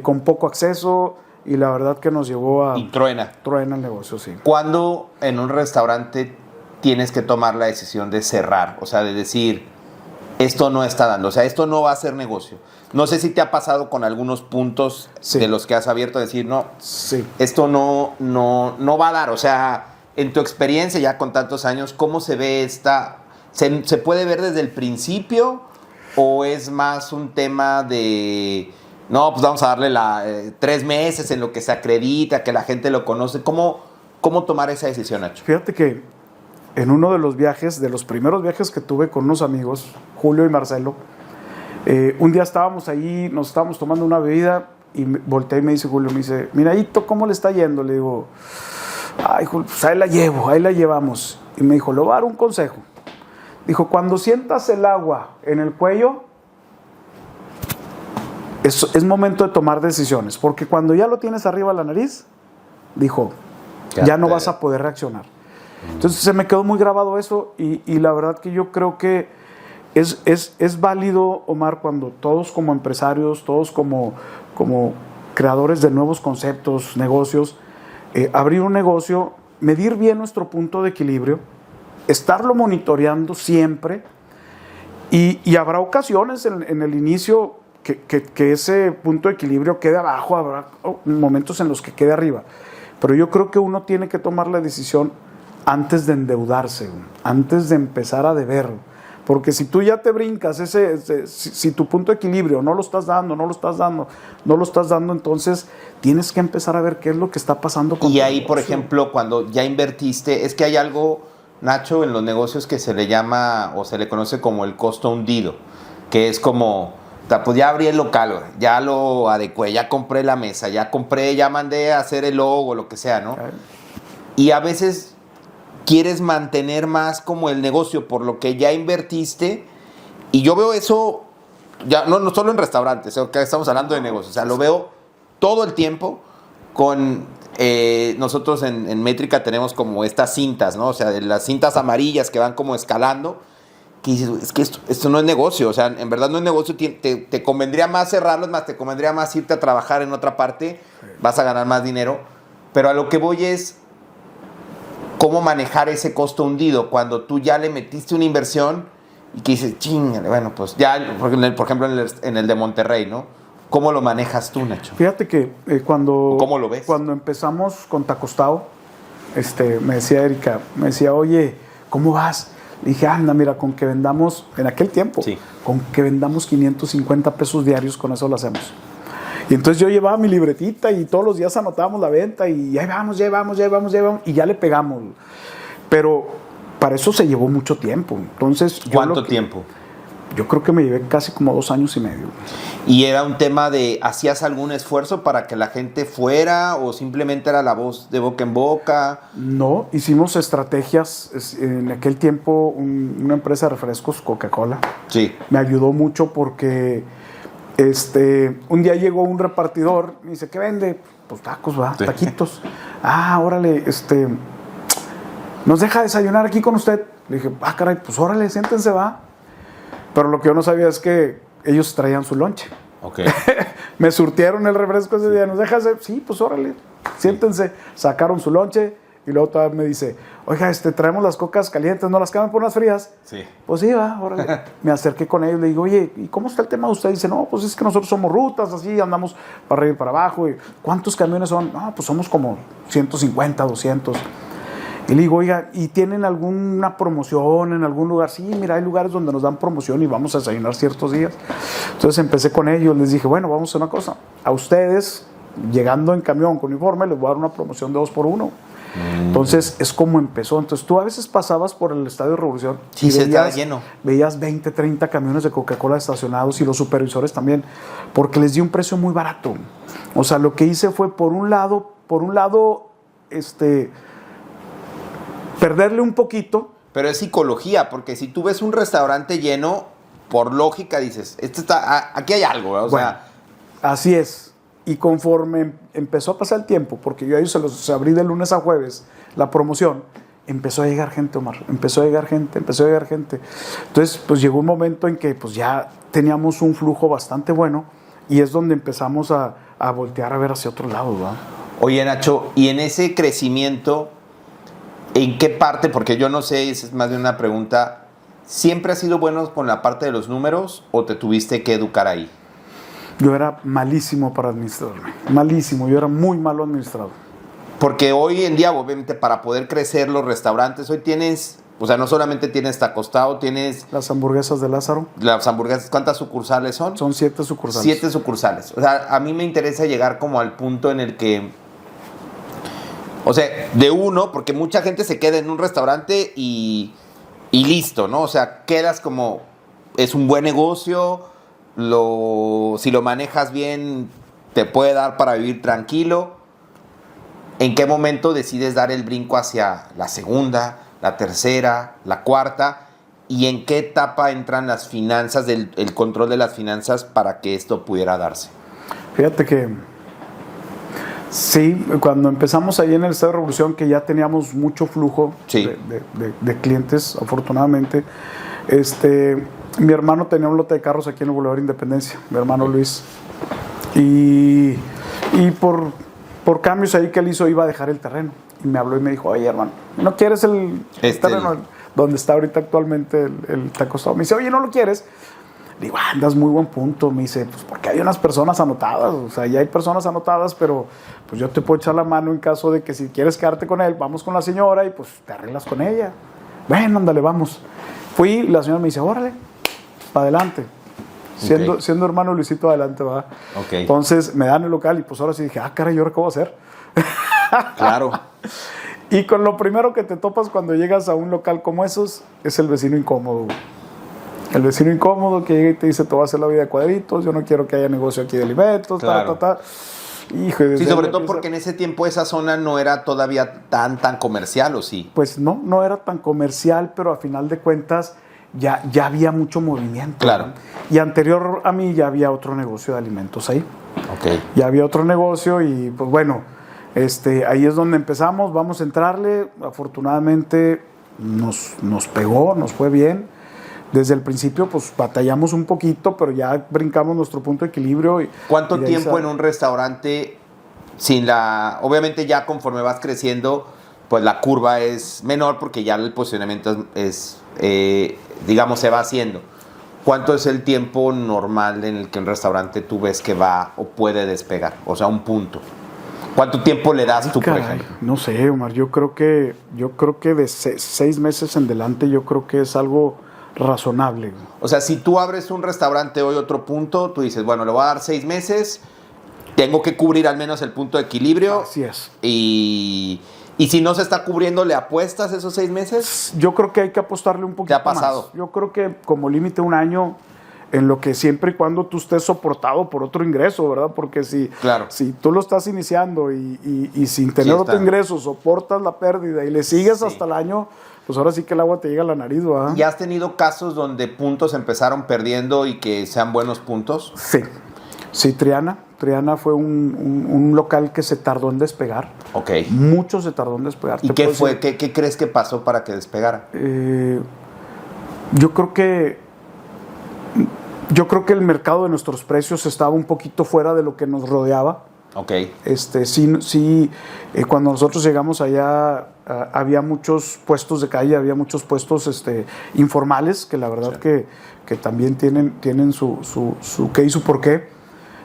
S1: con poco acceso, y la verdad que nos llevó a...
S2: Y truena
S1: el negocio, sí.
S2: ¿Cuándo en un restaurante tienes que tomar la decisión de cerrar? O sea, de decir, esto no está dando, o sea, esto no va a ser negocio. No sé si te ha pasado con algunos puntos de los que has abierto, decir, no, esto no va a dar. O sea, en tu experiencia ya con tantos años, ¿cómo se ve esta? ¿Se puede ver desde el principio, o es más un tema de, no, pues vamos a darle 3 meses en lo que se acredita, que la gente lo conoce? ¿Cómo tomar esa decisión, Nacho?
S1: Fíjate que en uno de los viajes, de los primeros viajes que tuve con unos amigos, Julio y Marcelo, un día estábamos ahí, nos estábamos tomando una bebida, y volteé y me dice Julio, me dice, mira, Hito, ¿cómo le está yendo? Le digo, ay, Julio, pues ahí la llevamos. Y me dijo, le voy a dar un consejo. Dijo, cuando sientas el agua en el cuello, es momento de tomar decisiones, porque cuando ya lo tienes arriba de la nariz, dijo, ya no vas a poder reaccionar. Entonces se me quedó muy grabado eso, y la verdad que yo creo que es válido, Omar, cuando todos como empresarios, todos como creadores de nuevos conceptos, negocios, abrir un negocio, medir bien nuestro punto de equilibrio, estarlo monitoreando siempre, y habrá ocasiones en el inicio que ese punto de equilibrio quede abajo, habrá momentos en los que quede arriba, pero yo creo que uno tiene que tomar la decisión antes de endeudarse, antes de empezar a deber, porque si tú ya te brincas si tu punto de equilibrio no lo estás dando, entonces tienes que empezar a ver qué es lo que está pasando con
S2: y
S1: tu
S2: ahí,
S1: negocio.
S2: por ejemplo, cuando ya invertiste, es que hay algo Nacho, en los negocios que se le llama o se le conoce como el costo hundido, que es como, pues ya abrí el local, güey, ya lo adecué, ya compré la mesa, ya mandé a hacer el logo, lo que sea, ¿no? Y a veces quieres mantener más como el negocio por lo que ya invertiste, y yo veo eso, ya no solo en restaurantes, estamos hablando de negocios, o sea, lo veo todo el tiempo con... nosotros en Métrica tenemos como estas cintas, ¿no? O sea, las cintas amarillas que van como escalando, que dices, es que esto no es negocio, o sea, en verdad no es negocio, te convendría más cerrarlo, es más, te convendría más irte a trabajar en otra parte, vas a ganar más dinero, pero a lo que voy es cómo manejar ese costo hundido cuando tú ya le metiste una inversión y que dices, chingale, bueno, pues ya, por ejemplo, en el de Monterrey, ¿no? ¿Cómo lo manejas tú, Nacho?
S1: Fíjate que
S2: ¿Cómo lo ves?
S1: Cuando empezamos con Tacostado, me decía Erika, oye, ¿cómo vas? Le dije, anda, mira, con que vendamos, en aquel tiempo,
S2: sí,
S1: con que vendamos 550 pesos diarios, con eso lo hacemos. Y entonces yo llevaba mi libretita y todos los días anotábamos la venta y ahí vamos, y ya le pegamos. Pero para eso se llevó mucho tiempo. Entonces,
S2: ¿cuánto tiempo?
S1: Yo creo que me llevé casi como 2 años y medio.
S2: ¿Y era un tema de, hacías algún esfuerzo para que la gente fuera o simplemente era la voz de boca en boca?
S1: No, hicimos estrategias. En aquel tiempo una empresa de refrescos, Coca-Cola,
S2: sí,
S1: me ayudó mucho porque un día llegó un repartidor, me dice, ¿qué vende? Pues tacos, va, sí. Taquitos. Órale, ¿nos deja desayunar aquí con usted? Le dije, caray, pues órale, siéntense, va. Pero lo que yo no sabía es que ellos traían su lonche.
S2: Okay.
S1: Me surtieron el refresco ese día. ¿Nos dejas? Sí, pues órale, siéntense. Sí. Sacaron su lonche y luego todavía me dice, oiga, traemos las cocas calientes, ¿no las cambian por unas frías?
S2: Sí.
S1: Pues sí, va, órale. Me acerqué con ellos, le digo, oye, ¿y cómo está el tema de usted? Dice, no, pues es que nosotros somos rutas, así, andamos para arriba y para abajo. ¿Y cuántos camiones son? No, pues somos como 150, 200. Y le digo, oiga, ¿y tienen alguna promoción en algún lugar? Sí, mira, hay lugares donde nos dan promoción y vamos a desayunar ciertos días. Entonces empecé con ellos, les dije, bueno, vamos a hacer una cosa. A ustedes, llegando en camión con uniforme, les voy a dar una promoción de 2x1. Entonces, es como empezó. Entonces, tú a veces pasabas por el Estadio Revolución
S2: y se estaba lleno.
S1: Veías 20, 30 camiones de Coca-Cola estacionados y los supervisores también, porque les di un precio muy barato. O sea, lo que hice fue, por un lado, perderle un poquito.
S2: Pero es psicología, porque si tú ves un restaurante lleno, por lógica dices, aquí hay algo, ¿eh?
S1: Así es. Y conforme empezó a pasar el tiempo, porque yo a ellos se abrí de lunes a jueves la promoción, empezó a llegar gente, Omar, empezó a llegar gente. Entonces, pues llegó un momento en que pues ya teníamos un flujo bastante bueno y es donde empezamos a voltear a ver hacia otro lado, ¿verdad?
S2: Oye, Nacho, y en ese crecimiento, ¿en qué parte? Porque yo no sé, es más de una pregunta. ¿Siempre has sido bueno con la parte de los números o te tuviste que educar ahí?
S1: Yo era malísimo para administrarme. Malísimo. Yo era muy malo administrado.
S2: Porque hoy en día, obviamente, para poder crecer los restaurantes, hoy tienes, o sea, no solamente tienes Tacostado, tienes...
S1: Las hamburguesas de Lázaro.
S2: Las hamburguesas, ¿cuántas sucursales son?
S1: Son 7 sucursales.
S2: 7 sucursales. O sea, a mí me interesa llegar como al punto en el que... O sea, de uno, porque mucha gente se queda en un restaurante y listo, ¿no? O sea, quedas como, es un buen negocio, si lo manejas bien, te puede dar para vivir tranquilo. ¿En qué momento decides dar el brinco hacia la segunda, la tercera, la cuarta? ¿Y en qué etapa entran las finanzas, el control de las finanzas para que esto pudiera darse?
S1: Fíjate que sí, cuando empezamos ahí en el Estadio Revolución, que ya teníamos mucho flujo
S2: sí.
S1: de clientes, afortunadamente, mi hermano tenía un lote de carros aquí en el Boulevard Independencia, mi hermano Luis, y por cambios ahí que él hizo, iba a dejar el terreno, y me habló y me dijo, oye, hermano, ¿no quieres el terreno donde está ahorita actualmente el Tacostado? Me dice, oye, ¿no lo quieres? Digo, andas muy buen punto. Me dice, pues porque hay unas personas anotadas, o sea, ya hay personas anotadas, pero pues yo te puedo echar la mano en caso de que si quieres quedarte con él, vamos con la señora y pues te arreglas con ella. Bueno, ándale, vamos. Fui, la señora me dice, órale, para adelante. Siendo hermano Luisito, adelante, va.
S2: Okay.
S1: Entonces me dan el local y pues ahora sí dije, caray, ¿y ahora qué voy a hacer?
S2: Claro.
S1: Y con lo primero que te topas cuando llegas a un local como esos es el vecino incómodo. El vecino incómodo que llega y te dice, te voy a hacer la vida de cuadritos, yo no quiero que haya negocio aquí de alimentos,
S2: Claro.
S1: Hijo,
S2: Sí, sobre todo porque en ese tiempo esa zona no era todavía tan comercial, ¿o sí?
S1: Pues no era tan comercial, pero a final de cuentas ya había mucho movimiento.
S2: Claro.
S1: ¿no? Y anterior a mí ya había otro negocio de alimentos ahí.
S2: Ok.
S1: Ya había otro negocio y pues bueno, ahí es donde empezamos, vamos a entrarle. Afortunadamente nos pegó, nos fue bien. Desde el principio pues batallamos un poquito, pero ya brincamos nuestro punto de equilibrio.
S2: ¿Cuánto tiempo en un restaurante obviamente ya conforme vas creciendo, pues la curva es menor porque ya el posicionamiento digamos, se va haciendo? ¿Cuánto es el tiempo normal en el que un restaurante tú ves que va o puede despegar? O sea, un punto. ¿Cuánto tiempo le das tú, por ejemplo?
S1: No sé, Omar, yo creo que de 6 meses en adelante yo creo que es algo razonable.
S2: O sea, si tú abres un restaurante hoy otro punto, tú dices, bueno, le voy a dar 6 meses, tengo que cubrir al menos el punto de equilibrio.
S1: Así es.
S2: Y si no se está cubriendo, ¿le apuestas esos 6 meses?
S1: Yo creo que hay que apostarle un poquito
S2: ¿Qué ha pasado?
S1: más. Yo creo que como límite 1 año, en lo que siempre y cuando tú estés soportado por otro ingreso, ¿verdad? Porque si tú lo estás iniciando y sin tener otro ingreso soportas la pérdida y le sigues hasta el año, pues ahora sí que el agua te llega a la nariz, ¿verdad?
S2: ¿Ya has tenido casos donde puntos empezaron perdiendo y que sean buenos puntos?
S1: Sí, Triana fue un local que se tardó en despegar.
S2: Ok.
S1: Mucho se tardó en despegar.
S2: ¿Y qué fue? ¿Qué crees que pasó para que despegara?
S1: Yo creo que el mercado de nuestros precios estaba un poquito fuera de lo que nos rodeaba.
S2: Ok.
S1: Sí, cuando nosotros llegamos allá había muchos puestos de calle, había muchos puestos informales que la verdad que también tienen su qué y su por qué.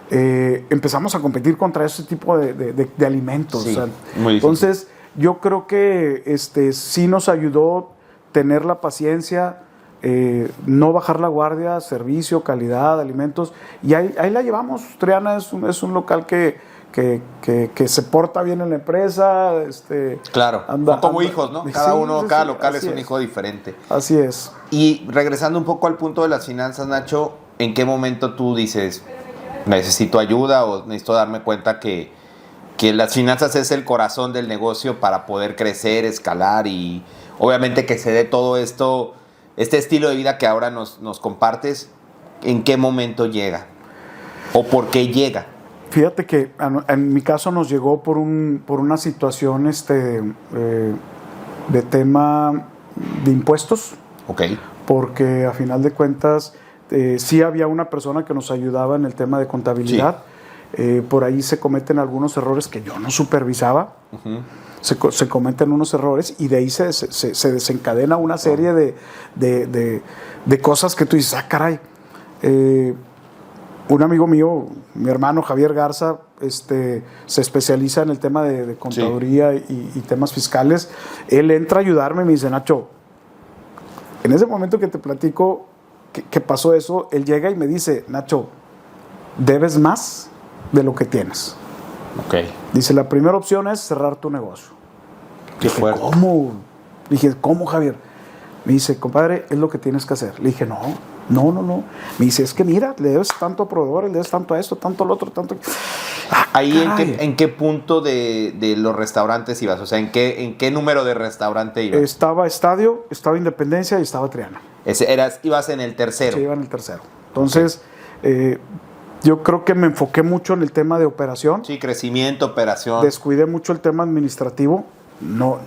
S1: Empezamos a competir contra ese tipo de alimentos.
S2: Sí,
S1: o sea,
S2: muy difícil.
S1: Entonces yo creo que sí nos ayudó tener la paciencia, no bajar la guardia, servicio, calidad, alimentos, y ahí la llevamos. Triana es un local que se porta bien en la empresa.
S2: Claro, son como hijos, ¿no? Cada local es un hijo diferente.
S1: Así es.
S2: Y regresando un poco al punto de las finanzas, Nacho, ¿en qué momento tú dices, necesito ayuda o necesito darme cuenta que las finanzas es el corazón del negocio para poder crecer, escalar y obviamente que se dé todo esto, este estilo de vida que ahora nos compartes? ¿En qué momento llega? ¿O por qué llega?
S1: Fíjate que en mi caso nos llegó por una situación de tema de impuestos.
S2: Ok.
S1: Porque a final de cuentas sí había una persona que nos ayudaba en el tema de contabilidad. Sí. Por ahí se cometen algunos errores que yo no supervisaba. Uh-huh. Se cometen unos errores y de ahí se desencadena una serie de cosas que tú dices, caray. Un amigo mío, mi hermano Javier Garza, se especializa en el tema de contaduría y temas fiscales. Él entra a ayudarme y me dice, Nacho, en ese momento que te platico que pasó eso, él llega y me dice, Nacho, debes más de lo que tienes.
S2: Okay.
S1: Dice, la primera opción es cerrar tu negocio.
S2: Qué fuerte.
S1: ¿Cómo? Dije, ¿cómo, Javier? Me dice, compadre, es lo que tienes que hacer. Le dije, no. Me dice, es que mira, le debes tanto a proveedores, le debes tanto a esto, tanto al otro, tanto...
S2: Ahí, ¿en qué punto de los restaurantes ibas? O sea, ¿en qué número de restaurante ibas?
S1: Estaba Estadio, estaba Independencia y estaba Triana.
S2: Ibas en el tercero.
S1: Sí, iba en el tercero. Entonces, yo creo que me enfoqué mucho en el tema de operación.
S2: Sí, crecimiento, operación.
S1: Descuidé mucho el tema administrativo. No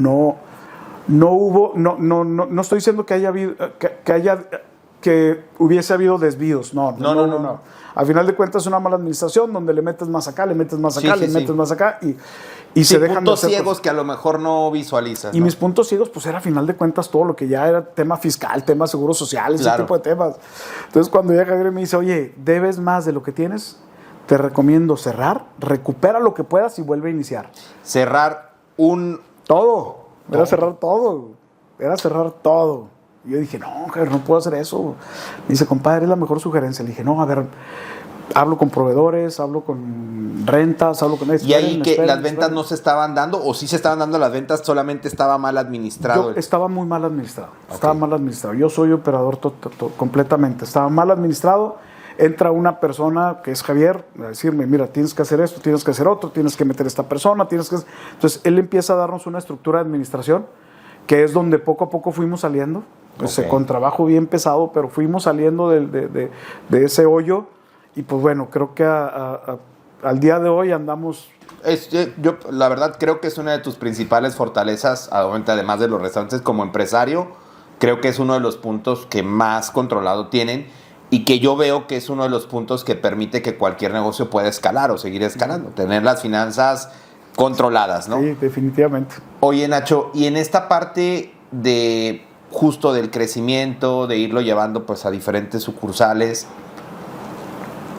S1: estoy diciendo que hubiese habido desvíos. No. Al final de cuentas es una mala administración donde le metes más acá, metes más acá y se dejan
S2: puntos
S1: de hacer
S2: ciegos que a lo mejor no visualizas.
S1: Y mis puntos ciegos pues era a final de cuentas todo lo que ya era tema fiscal, tema seguro social, ese tipo de temas. Entonces cuando llega Javier y me dice, oye, debes más de lo que tienes, te recomiendo cerrar, recupera lo que puedas y vuelve a iniciar.
S2: Cerrar
S1: todo. Era cerrar todo. Y yo dije, no, Javier, no puedo hacer eso. Me dice, compadre, es la mejor sugerencia. Le dije, no, a ver, hablo con proveedores, hablo con rentas, hablo con...
S2: ¿Y ahí que las ventas no se estaban dando o sí se estaban dando las ventas, solamente estaba mal administrado?
S1: Estaba muy mal administrado, estaba mal administrado. Yo soy operador completamente, estaba mal administrado. Entra una persona que es Javier a decirme, mira, tienes que hacer esto, tienes que hacer otro, tienes que meter esta persona, tienes que... Entonces él empieza a darnos una estructura de administración que es donde poco a poco fuimos saliendo, pues, con trabajo bien pesado, pero fuimos saliendo de ese hoyo. Y pues bueno, creo que al día de hoy andamos...
S2: Yo la verdad creo que es una de tus principales fortalezas, además de los restaurantes como empresario, creo que es uno de los puntos que más controlado tienen y que yo veo que es uno de los puntos que permite que cualquier negocio pueda escalar o seguir escalando, tener las finanzas controladas, ¿no?
S1: Sí, definitivamente.
S2: Oye, Nacho, y en esta parte de justo del crecimiento, de irlo llevando pues a diferentes sucursales,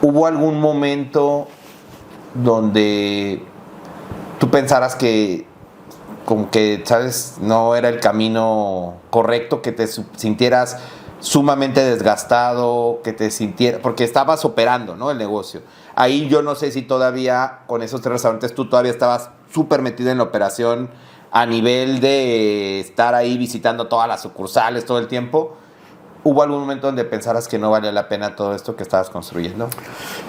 S2: ¿hubo algún momento donde tú pensaras que como que, sabes, no era el camino correcto, que te sintieras sumamente desgastado, que te sintieras, porque estabas operando, ¿no?, el negocio? Ahí yo no sé si todavía con esos 3 restaurantes tú todavía estabas súper metido en la operación a nivel de estar ahí visitando todas las sucursales todo el tiempo. ¿Hubo algún momento donde pensaras que no valía la pena todo esto que estabas construyendo?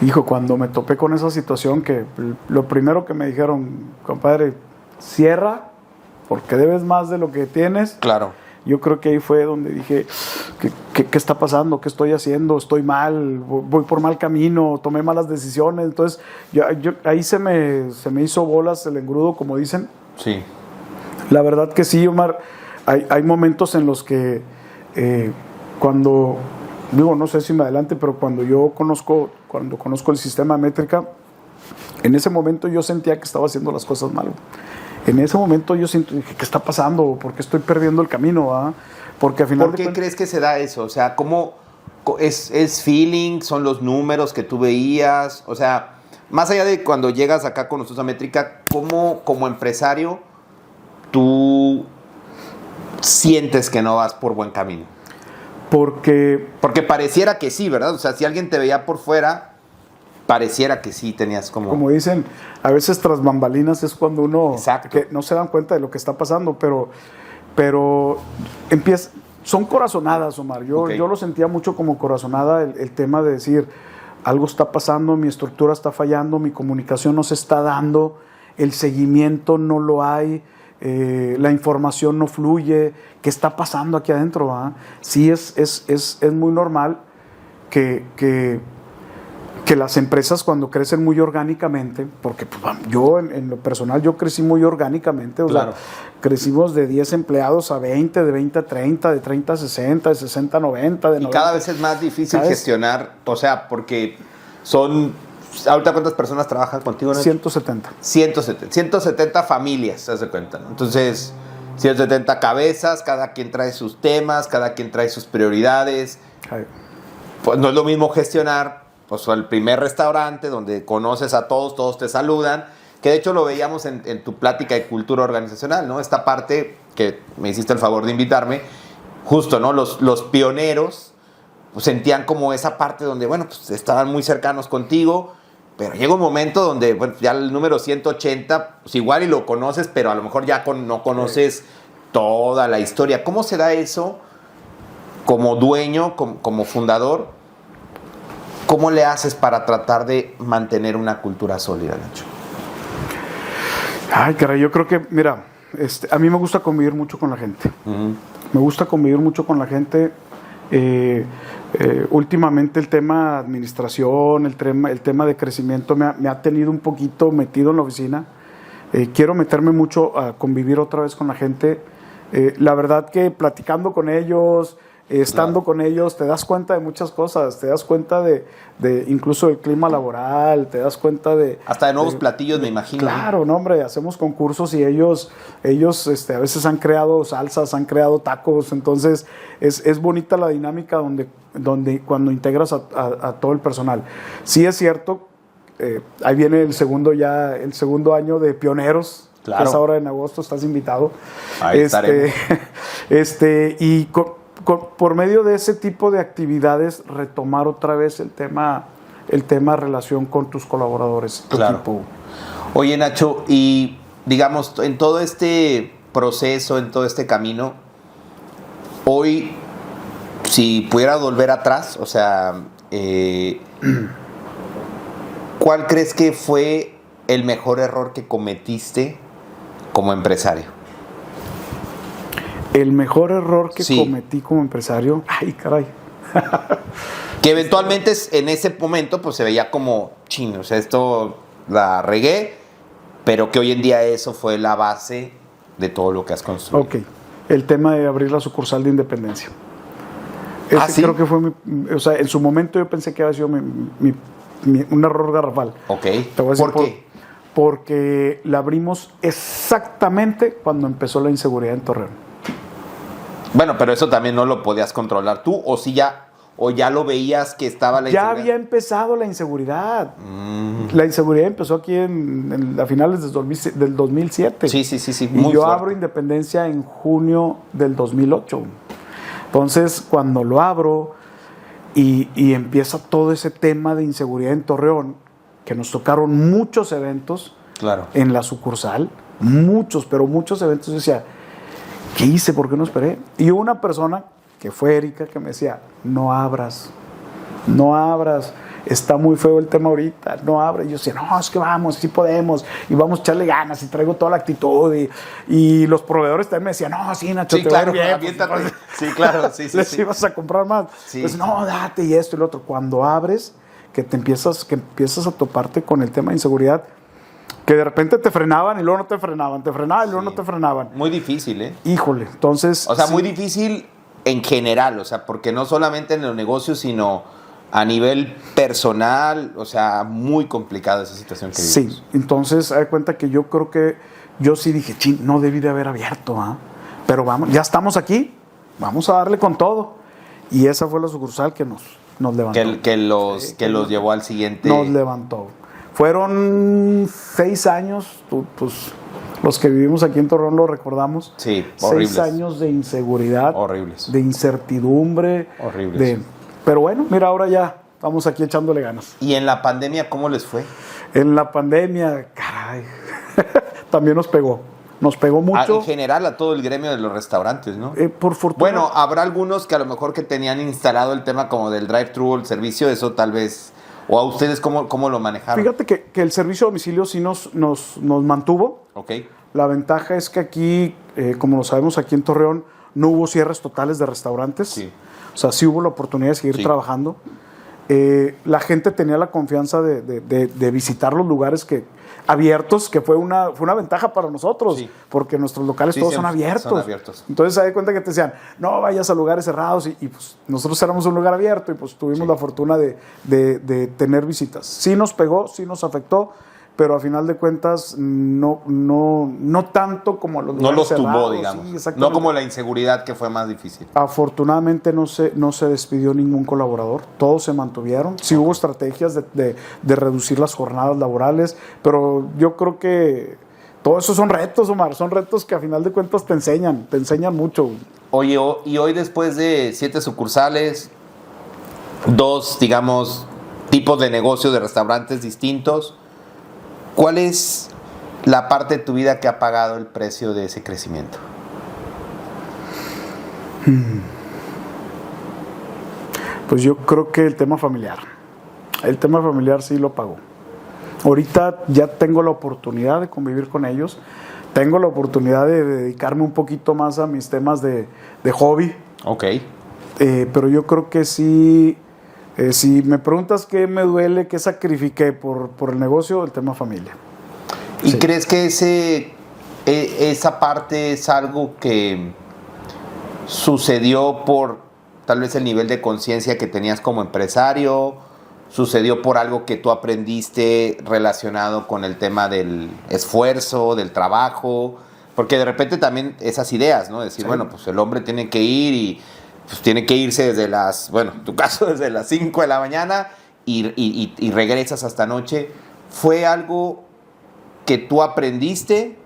S1: Hijo, cuando me topé con esa situación, que lo primero que me dijeron, compadre, cierra, porque debes más de lo que tienes.
S2: Claro.
S1: Yo creo que ahí fue donde dije, ¿qué está pasando? ¿Qué estoy haciendo? ¿Estoy mal? ¿Voy por mal camino? ¿Tomé malas decisiones? Entonces, ahí se me hizo bolas el engrudo, como dicen.
S2: Sí.
S1: La verdad que sí, Omar. Hay momentos en los que... cuando, digo, no sé si me adelante, pero cuando conozco el sistema métrica, en ese momento yo sentía que estaba haciendo las cosas mal. En ese momento yo dije, ¿qué está pasando? ¿Por qué estoy perdiendo el camino? ¿Ah? Porque al final
S2: ¿Por qué crees que se da eso? O sea, ¿cómo es feeling? ¿Son los números que tú veías? O sea, más allá de cuando llegas acá con nosotros a Métrica, ¿cómo como empresario tú sientes que no vas por buen camino?
S1: Porque
S2: pareciera que sí, ¿verdad? O sea, si alguien te veía por fuera, pareciera que sí tenías como
S1: dicen, a veces tras bambalinas es cuando uno...
S2: Exacto.
S1: Que no se dan cuenta de lo que está pasando, pero son corazonadas, Omar. Yo lo sentía mucho como corazonada, el tema de decir, algo está pasando, mi estructura está fallando, mi comunicación no se está dando, el seguimiento no lo hay, la información no fluye. ¿Qué está pasando aquí adentro? ¿Ah? Sí, es muy normal que las empresas, cuando crecen muy orgánicamente, porque pues, yo en lo personal yo crecí muy orgánicamente, o
S2: claro,
S1: sea, crecimos de 10 empleados a 20, de 20 a 30, de 30 a 60, de 60 a 90, de 90.
S2: Y cada vez es más difícil, ¿sabes?, gestionar, o sea, porque ¿ahorita cuántas personas trabajan contigo, Nacho?
S1: 170.
S2: 170 familias, ¿se das cuenta? Entonces, 170 cabezas, cada quien trae sus temas, cada quien trae sus prioridades.
S1: Ay.
S2: Pues no es lo mismo gestionar pues el primer restaurante donde conoces a todos te saludan, que de hecho lo veíamos en tu plática de cultura organizacional, ¿no? Esta parte que me hiciste el favor de invitarme, justo, ¿no? Los pioneros pues sentían como esa parte donde, bueno, pues estaban muy cercanos contigo, pero llega un momento donde, bueno, ya el número 180, pues igual y lo conoces, pero a lo mejor ya no conoces toda la historia. ¿Cómo se da eso como dueño, como fundador? ¿Cómo le haces para tratar de mantener una cultura sólida, Nacho?
S1: Ay, caray, yo creo que, mira, a mí me gusta convivir mucho con la gente. Uh-huh. Me gusta convivir mucho con la gente. Últimamente el tema administración, el tema de crecimiento me ha tenido un poquito metido en la oficina. Quiero meterme mucho a convivir otra vez con la gente. La verdad que platicando con ellos, estando con ellos, te das cuenta de muchas cosas, te das cuenta de incluso del clima laboral, te das cuenta de...
S2: Hasta de nuevos platillos, me imagino.
S1: Claro, no, hombre, hacemos concursos y ellos a veces han creado salsas, han creado tacos, entonces es bonita la dinámica donde cuando integras a todo el personal. Sí es cierto, ahí viene el segundo año de Pioneros, claro, que es ahora en agosto, estás invitado.
S2: Ahí estaremos.
S1: Y por medio de ese tipo de actividades retomar otra vez el tema el tema de relación con tus colaboradores, tu
S2: Claro.
S1: equipo.
S2: Oye, Nacho, y digamos, en todo este proceso, en todo este camino, hoy, si pudieras volver atrás, o sea, ¿cuál crees que fue el mejor error que cometiste como empresario?
S1: El mejor error que
S2: Sí.
S1: cometí como empresario, ay, caray.
S2: Que eventualmente en ese momento pues se veía como chino, o sea, esto la regué, pero que hoy en día eso fue la base de todo lo que has construido.
S1: Ok, el tema de abrir la sucursal de Independencia. Ese
S2: ¿Sí?
S1: creo que fue o sea, en su momento yo pensé que había sido un error garrafal.
S2: Ok.
S1: Te voy a decir
S2: ¿Por qué?
S1: Porque la abrimos exactamente cuando empezó la inseguridad en Torreón.
S2: Bueno, pero eso también no lo podías controlar tú, o ya lo veías que estaba la
S1: Ya
S2: inseguridad.
S1: había empezado la inseguridad. La inseguridad empezó aquí a finales del 2007.
S2: Sí,
S1: Y yo abro Independencia en junio del 2008. Entonces, cuando lo abro y empieza todo ese tema de inseguridad en Torreón, que nos tocaron muchos eventos
S2: Claro.
S1: en la sucursal, muchos, pero muchos eventos, yo decía, ¿qué hice? ¿Por qué no esperé? Y hubo una persona, que fue Erika, que me decía, no abras, está muy feo el tema ahorita, no abras. Y yo decía, no, es que vamos, sí podemos, y vamos a echarle ganas, y traigo toda la actitud, y los proveedores también me decían, no, sí, Nacho,
S2: Sí,
S1: te
S2: claro,
S1: va bien,
S2: aviéntate.
S1: pues,
S2: Sí, claro, sí,
S1: les
S2: sí.
S1: ibas a comprar más.
S2: Sí.
S1: Pues no, date, y esto y lo otro. Cuando abres, que empiezas a toparte con el tema de inseguridad, que de repente te frenaban y luego no te frenaban, te frenaban y luego
S2: Sí.
S1: no te frenaban.
S2: Muy difícil, ¿eh?
S1: Híjole, entonces...
S2: O sea,
S1: sí,
S2: muy difícil en general, o sea, porque no solamente en los negocios, sino a nivel personal, o sea, muy complicada esa situación que
S1: sí,
S2: vivimos.
S1: entonces, haz de cuenta que yo sí dije, chin, no debí de haber abierto, ¿ah? Pero vamos, ya estamos aquí, vamos a darle con todo. Y esa fue la sucursal que nos levantó.
S2: Que los llevó al siguiente.
S1: Nos levantó. Fueron 6 años, pues los que vivimos aquí en Torreón lo recordamos.
S2: Sí, horribles.
S1: 6 años de inseguridad.
S2: Horribles.
S1: De incertidumbre.
S2: Horribles.
S1: Pero bueno, mira, ahora ya estamos aquí echándole ganas.
S2: ¿Y en la pandemia cómo les fue?
S1: En la pandemia, caray, también nos pegó. Nos pegó mucho.
S2: En general a todo el gremio de los restaurantes, ¿no?
S1: Por fortuna.
S2: Bueno, habrá algunos que a lo mejor que tenían instalado el tema como del drive-thru, el servicio, eso tal vez... ¿O a ustedes cómo lo manejaron?
S1: Fíjate que el servicio a domicilio sí nos mantuvo.
S2: Ok.
S1: La ventaja es que aquí, como lo sabemos aquí en Torreón, no hubo cierres totales de restaurantes.
S2: Sí.
S1: O sea, sí hubo la oportunidad de seguir
S2: Sí.
S1: trabajando. La gente tenía la confianza de visitar los lugares abiertos, que fue una ventaja para nosotros,
S2: Sí.
S1: porque nuestros locales
S2: Sí,
S1: todos son
S2: siempre
S1: abiertos.
S2: son abiertos.
S1: Entonces, se da cuenta que te decían, no vayas a lugares cerrados, y pues nosotros éramos un lugar abierto y pues tuvimos
S2: Sí.
S1: la fortuna de tener visitas. Sí nos pegó, sí nos afectó, pero a final de cuentas no tanto como a los
S2: No
S1: lugares
S2: los
S1: cerrados.
S2: tumbó,
S1: Sí,
S2: digamos.
S1: exactamente.
S2: No como la inseguridad que fue más difícil.
S1: Afortunadamente no se despidió ningún colaborador, todos se mantuvieron. Sí hubo estrategias de reducir las jornadas laborales, pero yo creo que todo eso son retos, Omar, son retos que a final de cuentas te enseñan mucho.
S2: Oye, y hoy después de 7 sucursales, 2, digamos, tipos de negocios de restaurantes distintos, ¿cuál es la parte de tu vida que ha pagado el precio de ese crecimiento?
S1: Pues yo creo que el tema familiar sí lo pagó. Ahorita ya tengo la oportunidad de convivir con ellos, tengo la oportunidad de dedicarme un poquito más a mis temas de hobby.
S2: Ok.
S1: Pero yo creo que sí, si me preguntas qué me duele, qué sacrifiqué por el negocio, el tema familia.
S2: ¿Y
S1: Sí.
S2: crees que esa parte es algo que sucedió por tal vez el nivel de conciencia que tenías como empresario? ¿Sucedió por algo que tú aprendiste relacionado con el tema del esfuerzo, del trabajo? Porque de repente también esas ideas, ¿no? Decir,
S1: Sí.
S2: bueno, pues el hombre tiene que ir y pues tiene que irse desde en tu caso desde las 5 de la mañana y regresas hasta noche. ¿Fue algo que tú aprendiste?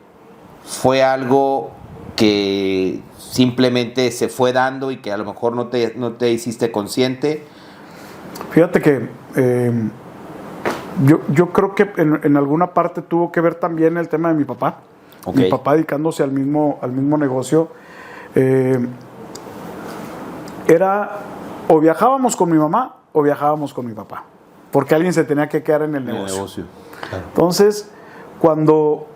S2: ¿Fue algo que simplemente se fue dando y que a lo mejor no te hiciste consciente?
S1: Fíjate que Yo creo que en alguna parte tuvo que ver también el tema de mi papá.
S2: Okay.
S1: Mi papá dedicándose al mismo negocio. Era o viajábamos con mi mamá o viajábamos con mi papá, porque alguien se tenía que quedar en el negocio.
S2: Claro.
S1: Entonces, cuando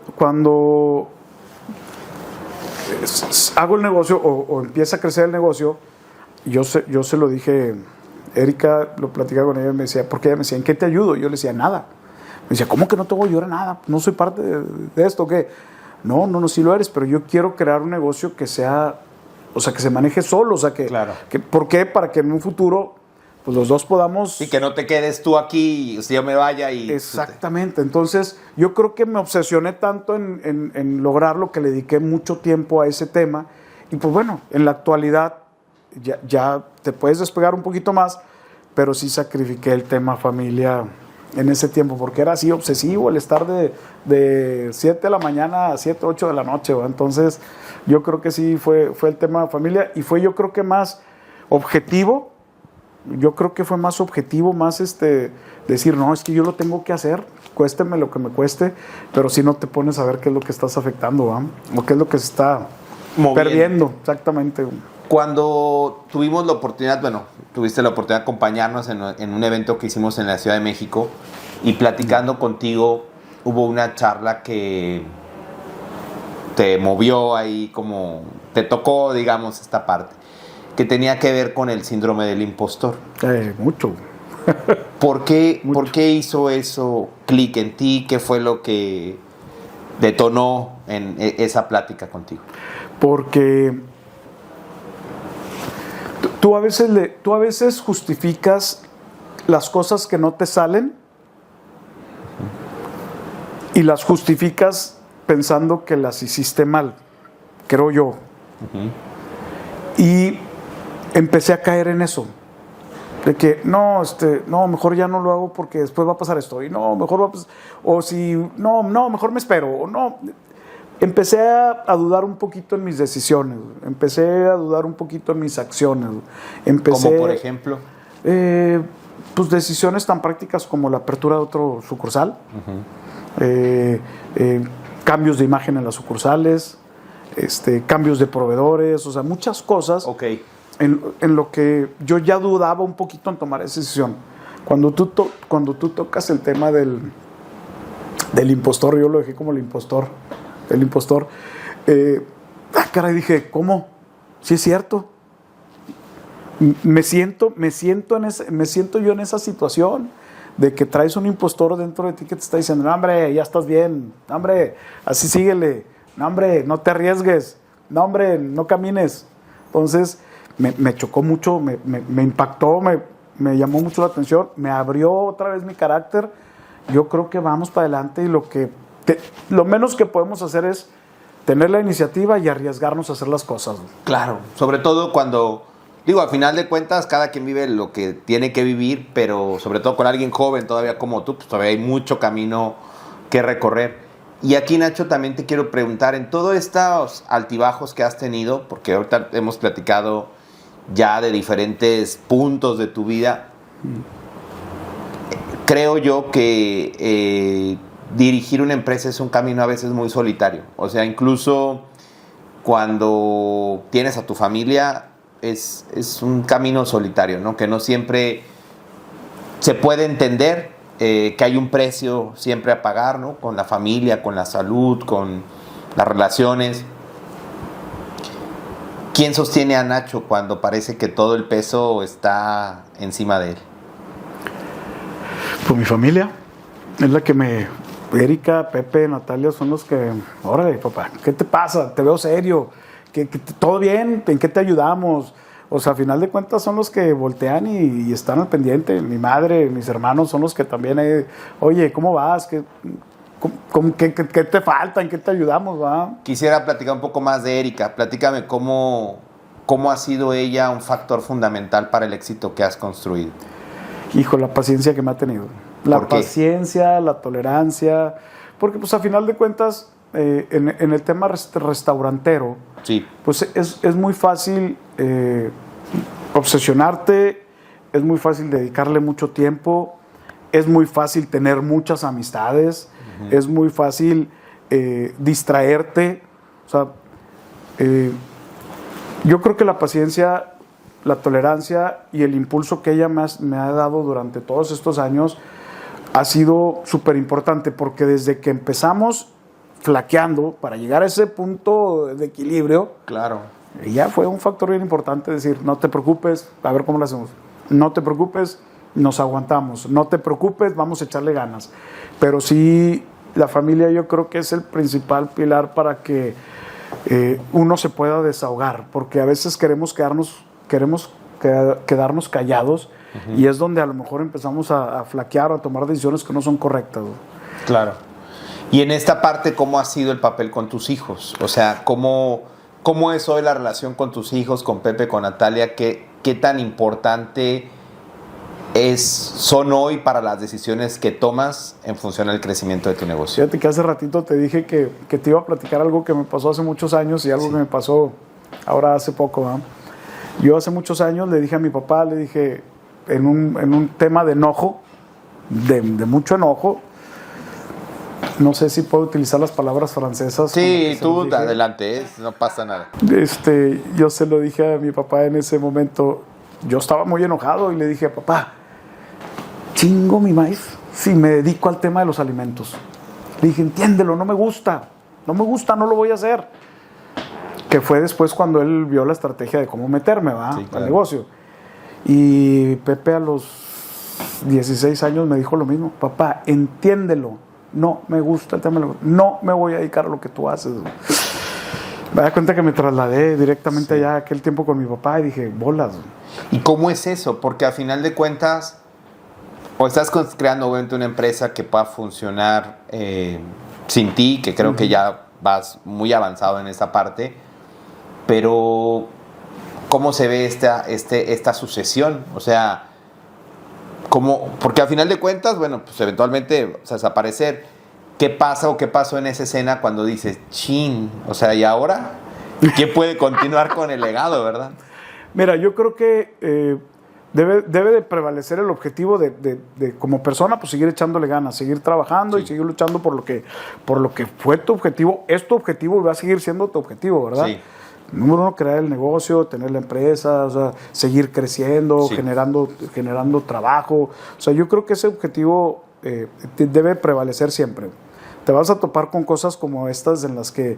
S1: hago el negocio o empieza a crecer el negocio, yo se lo dije, Erika, lo platicaba con ella, me decía, porque ella me decía, ¿en qué te ayudo? Yo le decía, nada. Me decía, ¿cómo que no te voy a ayudar en nada? No soy parte de esto, ¿qué? No, sí lo eres, pero yo quiero crear un negocio que sea, o sea, que se maneje solo, o sea,
S2: Claro.
S1: ¿por qué? Para que en un futuro, pues los dos podamos...
S2: Y que no te quedes tú aquí, si yo me vaya y...
S1: Exactamente. Entonces, yo creo que me obsesioné tanto en lograrlo que le dediqué mucho tiempo a ese tema. Y pues bueno, en la actualidad ya te puedes despegar un poquito más, pero sí sacrifiqué el tema familia en ese tiempo, porque era así obsesivo el estar de 7 de la mañana a 7, 8 de la noche, ¿va? Entonces, yo creo que sí fue el tema familia y fue, yo creo que más objetivo. Yo creo que fue más objetivo, más decir, no, es que yo lo tengo que hacer, cuésteme lo que me cueste, pero si no te pones a ver qué es lo que estás afectando, ¿va? O qué es lo que se está perdiendo, exactamente.
S2: Cuando tuvimos la oportunidad, tuviste la oportunidad de acompañarnos en un evento que hicimos en la Ciudad de México y platicando contigo, hubo una charla que te movió ahí, como te tocó, digamos, esta parte, que tenía que ver con el síndrome del impostor.
S1: Mucho.
S2: ¿Por qué hizo eso clic en ti? ¿Qué fue lo que detonó en esa plática contigo?
S1: Porque tú a veces justificas las cosas que no te salen y las justificas pensando que las hiciste mal, creo yo. Y empecé a caer en eso, de que no, mejor ya no lo hago porque después va a pasar esto, y no, mejor va a pasar, o si, no, mejor me espero, o no. Empecé a dudar un poquito en mis decisiones, empecé a dudar un poquito en mis acciones.
S2: ¿Como por ejemplo?
S1: Pues decisiones tan prácticas como la apertura de otro sucursal, cambios de imagen en las sucursales, cambios de proveedores, o sea, muchas cosas.
S2: Okay.
S1: En lo que yo ya dudaba un poquito en tomar esa decisión. Cuando tú tocas el tema del impostor, yo lo dejé como el impostor. Caray, dije, ¿cómo? Sí es cierto. Me siento yo en esa situación de que traes un impostor dentro de ti que te está diciendo, no, hombre, ya estás bien, no, hombre, así síguele, no, hombre, no te arriesgues, no, hombre, no camines. Entonces, me chocó mucho, me impactó, me llamó mucho la atención, me abrió otra vez mi carácter. Yo creo que vamos para adelante y lo menos que podemos hacer es tener la iniciativa y arriesgarnos a hacer las cosas.
S2: Claro, sobre todo cuando, al final de cuentas, cada quien vive lo que tiene que vivir, pero sobre todo con alguien joven todavía como tú, pues todavía hay mucho camino que recorrer. Y aquí, Nacho, también te quiero preguntar, en todos estos altibajos que has tenido, porque ahorita hemos platicado ya de diferentes puntos de tu vida, creo yo que dirigir una empresa es un camino a veces muy solitario. O sea, incluso cuando tienes a tu familia, es un camino solitario, ¿no? Que no siempre se puede entender que hay un precio siempre a pagar, ¿no? Con la familia, con la salud, con las relaciones. ¿Quién sostiene a Nacho cuando parece que todo el peso está encima de él?
S1: Pues mi familia es la que Erika, Pepe, Natalia son los que, órale, papá, ¿qué te pasa? Te veo serio, ¿todo bien? ¿En qué te ayudamos? O sea, a final de cuentas son los que voltean y están al pendiente. Mi madre, mis hermanos son los que también, oye, ¿cómo vas? ¿Qué te falta? ¿En qué te ayudamos? ¿Va?
S2: Quisiera platicar un poco más de Erika. Platícame cómo ha sido ella un factor fundamental para el éxito que has construido.
S1: Hijo, la paciencia que me ha tenido. La paciencia, la tolerancia. Porque, pues, a final de cuentas, en el tema restaurantero,
S2: sí,
S1: pues es muy fácil obsesionarte, es muy fácil dedicarle mucho tiempo es muy fácil tener muchas amistades, es muy fácil distraerte. O sea, yo creo que la paciencia, la tolerancia y el impulso que ella me ha dado durante todos estos años ha sido súper importante, porque desde que empezamos flaqueando para llegar a ese punto de equilibrio,
S2: Claro.
S1: ya fue un factor bien importante decir, no te preocupes, a ver cómo lo hacemos. No te preocupes, nos aguantamos. No te preocupes, vamos a echarle ganas. Pero sí, la familia yo creo que es el principal pilar para que uno se pueda desahogar, porque a veces queremos quedarnos callados, y es donde a lo mejor empezamos a flaquear o a tomar decisiones que no son correctas.
S2: Claro. Y en esta parte, ¿cómo ha sido el papel con tus hijos? O sea, ¿cómo es hoy la relación con tus hijos, con Pepe, con Natalia? ¿Qué tan importante son hoy para las decisiones que tomas en función del crecimiento de tu negocio?
S1: Fíjate que hace ratito te dije que te iba a platicar algo que me pasó hace muchos años y algo que me pasó ahora hace poco, ¿no? Yo hace muchos años le dije a mi papá, le dije, en un tema de enojo, de mucho enojo, no sé si puedo utilizar las palabras francesas.
S2: Sí, tú adelante, no pasa nada.
S1: Yo se lo dije a mi papá en ese momento. Yo estaba muy enojado y le dije, papá, chingo mi maíz si me dedico al tema de los alimentos. Le dije, entiéndelo, no me gusta, no lo voy a hacer. Que fue después cuando él vio la estrategia de cómo meterme,
S2: Sí, claro,
S1: al negocio. Y Pepe a los 16 años me dijo lo mismo, papá, entiéndelo, no me gusta el tema, no me voy a dedicar a lo que tú haces. Me da cuenta que me trasladé directamente allá aquel tiempo con mi papá y dije, bolas.
S2: ¿Y cómo es eso? Porque a final de cuentas, o estás creando obviamente una empresa que pueda funcionar sin ti, que creo que ya vas muy avanzado en esa parte, pero ¿cómo se ve esta sucesión? O sea, porque a final de cuentas, bueno, pues eventualmente vas a desaparecer. ¿Qué pasa o qué pasó en esa escena cuando dices, chin, o sea, ¿y ahora? ¿Quién puede continuar con el legado, verdad?
S1: Mira, yo creo que debe de prevalecer el objetivo de como persona, pues seguir echándole ganas, seguir trabajando y seguir luchando por lo que fue tu objetivo, es tu objetivo y va a seguir siendo tu objetivo, ¿verdad? Sí. Número uno, crear el negocio, tener la empresa, o sea, seguir creciendo, generando trabajo. O sea, yo creo que ese objetivo debe prevalecer siempre. Te vas a topar con cosas como estas en las que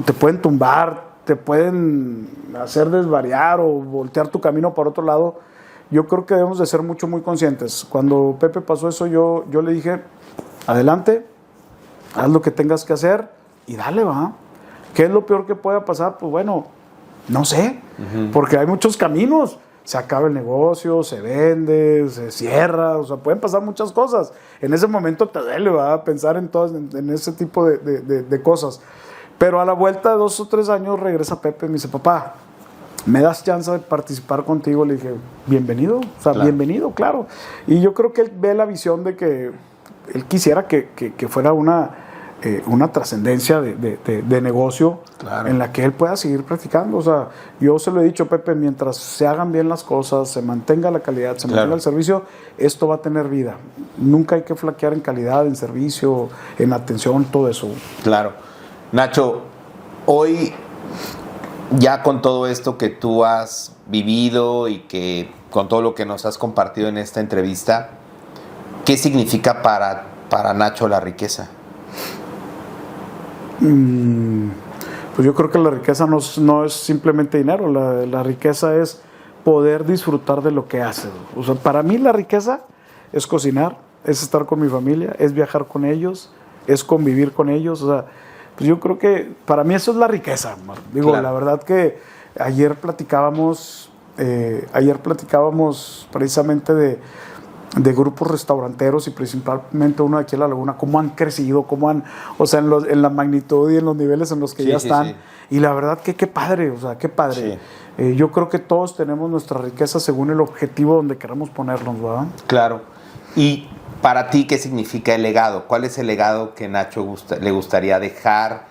S1: te pueden tumbar, te pueden hacer desvariar o voltear tu camino para otro lado. Yo creo que debemos de ser muy conscientes. Cuando Pepe pasó eso, yo le dije, adelante, haz lo que tengas que hacer y dale, va. ¿Qué es lo peor que pueda pasar? Pues bueno, no sé, porque hay muchos caminos. Se acaba el negocio, se vende, se cierra, o sea, pueden pasar muchas cosas. En ese momento te duele, ¿verdad? Pensar en ese tipo de cosas. Pero a la vuelta de 2 o 3 años regresa Pepe y me dice, papá, ¿me das chance de participar contigo? Le dije, bienvenido, o sea, claro. Bienvenido, claro. Y yo creo que él ve la visión de que él quisiera que fuera una trascendencia de negocio, claro, en la que él pueda seguir practicando. O sea, yo se lo he dicho, Pepe, mientras se hagan bien las cosas, se mantenga la calidad, se mantenga el servicio, esto va a tener vida. Nunca hay que flaquear en calidad, en servicio, en atención, todo eso.
S2: Claro. Nacho, hoy ya con todo esto que tú has vivido y que con todo lo que nos has compartido en esta entrevista, ¿qué significa para Nacho la riqueza?
S1: Pues yo creo que la riqueza no es simplemente dinero. La riqueza es poder disfrutar de lo que haces. O sea, para mí la riqueza es cocinar, es estar con mi familia, es viajar con ellos, es convivir con ellos. O sea, pues yo creo que para mí eso es la riqueza. Digo, claro, la verdad que ayer platicábamos precisamente de grupos restauranteros y principalmente uno de aquí en La Laguna, cómo han crecido, o sea, en la magnitud y en los niveles en los que ya están. Sí. Y la verdad que qué padre, o sea, qué padre. Sí. Yo creo que todos tenemos nuestra riqueza según el objetivo donde queramos ponernos, ¿verdad?
S2: Claro. Y para ti, ¿qué significa el legado? ¿Cuál es el legado que Nacho le gustaría dejar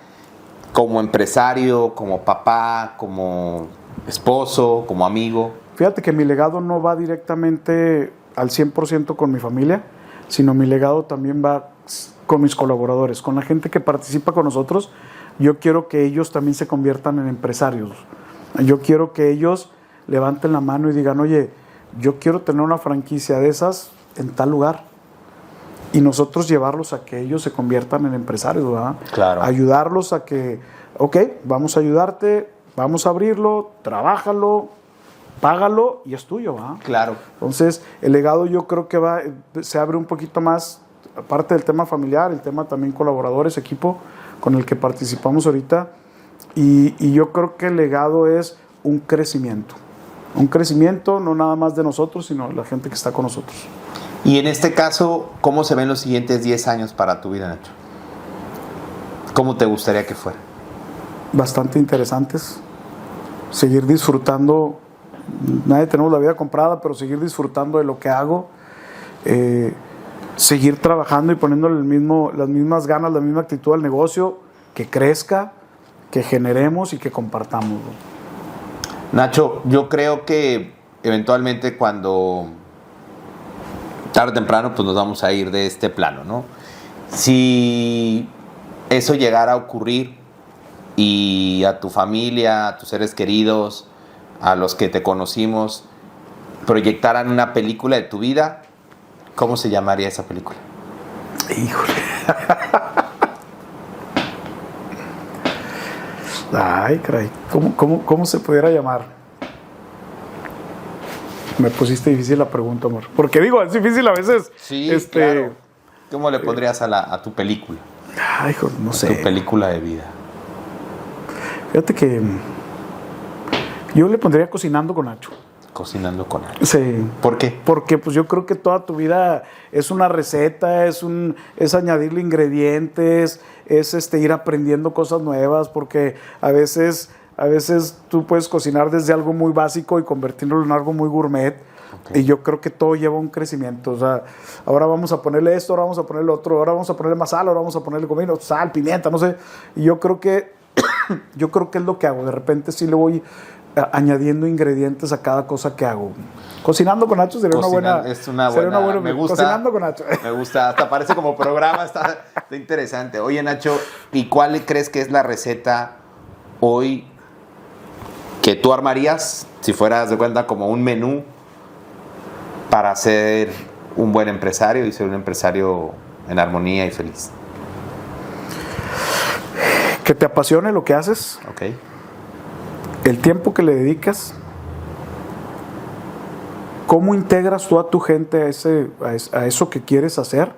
S2: como empresario, como papá, como esposo, como amigo?
S1: Fíjate que mi legado no va directamente al 100% con mi familia. sino mi legado también va con mis colaboradores, con la gente que participa con nosotros. Yo quiero que ellos también se conviertan en empresarios. Yo quiero que ellos levanten la mano y digan, oye, yo quiero tener una franquicia de esas en tal lugar. Y nosotros llevarlos a que ellos se conviertan en empresarios, ¿verdad?
S2: Claro.
S1: Ayudarlos a que, ok, vamos a ayudarte, vamos a abrirlo, trabájalo, págalo y es tuyo, ¿verdad?
S2: Claro.
S1: Entonces, el legado yo creo que se abre un poquito más, aparte del tema familiar, el tema también colaboradores, equipo con el que participamos ahorita. Y yo creo que el legado es un crecimiento. Un crecimiento no nada más de nosotros, sino de la gente que está con nosotros.
S2: Y en este caso, ¿cómo se ven los siguientes 10 años para tu vida, Nacho? ¿Cómo te gustaría que fuera?
S1: Bastante interesantes. Seguir disfrutando. Nadie tenemos la vida comprada, pero seguir disfrutando de lo que hago. Seguir trabajando y poniéndole las mismas ganas, la misma actitud al negocio. Que crezca, que generemos y que compartamos, ¿no?
S2: Nacho, yo creo que eventualmente cuando tarde o temprano pues nos vamos a ir de este plano, ¿no? Si eso llegara a ocurrir y a tu familia, a tus seres queridos, a los que te conocimos, proyectaran una película de tu vida, ¿cómo se llamaría esa película?
S1: Híjole. Ay, caray. ¿Cómo se pudiera llamar? Me pusiste difícil la pregunta, amor. Porque digo, es difícil a veces.
S2: Sí, claro. ¿Cómo le pondrías a tu película?
S1: Ay, hijo, no sé.
S2: Tu película de vida.
S1: Fíjate que yo le pondría Cocinando con Nacho.
S2: Cocinando con Nacho.
S1: Sí.
S2: ¿Por qué?
S1: Porque pues yo creo que toda tu vida es una receta, es añadirle ingredientes, es ir aprendiendo cosas nuevas, porque a veces tú puedes cocinar desde algo muy básico y convertirlo en algo muy gourmet. Okay. Y yo creo que todo lleva un crecimiento. O sea, ahora vamos a ponerle esto, ahora vamos a ponerle otro, ahora vamos a ponerle más sal, ahora vamos a ponerle comino, sal, pimienta, no sé. Y yo creo que es lo que hago. De repente sí le voy añadiendo ingredientes a cada cosa que hago. Cocinando con Nacho sería una buena.
S2: Me gusta.
S1: Cocinando con Nacho.
S2: Me gusta. Hasta parece como programa. Está interesante. Oye, Nacho, ¿y cuál crees que es la receta hoy que tú armarías, si fueras de cuenta, como un menú para ser un buen empresario y ser un empresario en armonía y feliz?
S1: Que te apasione lo que haces.
S2: Ok.
S1: El tiempo que le dedicas. ¿Cómo integras tú a tu gente a eso que quieres hacer?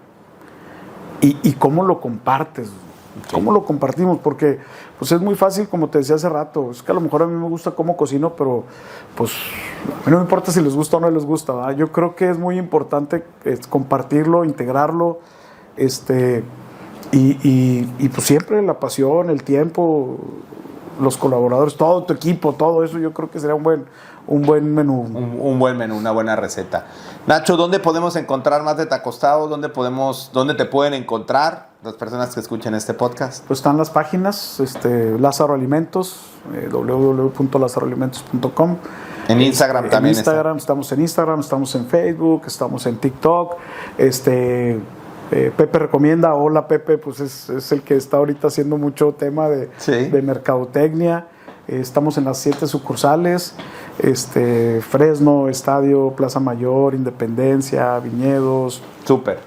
S1: Y cómo lo compartes. Okay. ¿Cómo lo compartimos? Porque pues es muy fácil, como te decía hace rato. Es que a lo mejor a mí me gusta cómo cocino, pero pues a mí no me importa si les gusta o no les gusta, ¿verdad? Yo creo que es muy importante compartirlo, integrarlo, y pues siempre la pasión, el tiempo, los colaboradores, todo tu equipo, todo eso, yo creo que sería un buen menú.
S2: Un buen menú, una buena receta. Nacho, ¿dónde podemos encontrar más de Tacostado? ¿Dónde te pueden encontrar las personas que escuchen este podcast?
S1: Pues están las páginas, Lázaro Alimentos, www.lazaroalimentos.com.
S2: En Instagram también.
S1: En Instagram, estamos en Instagram, estamos en Facebook, estamos en TikTok. Pepe recomienda, hola Pepe, pues es el que está ahorita haciendo mucho tema de mercadotecnia. Estamos en las 7 sucursales, Fresno, Estadio, Plaza Mayor, Independencia, Viñedos.
S2: Súper.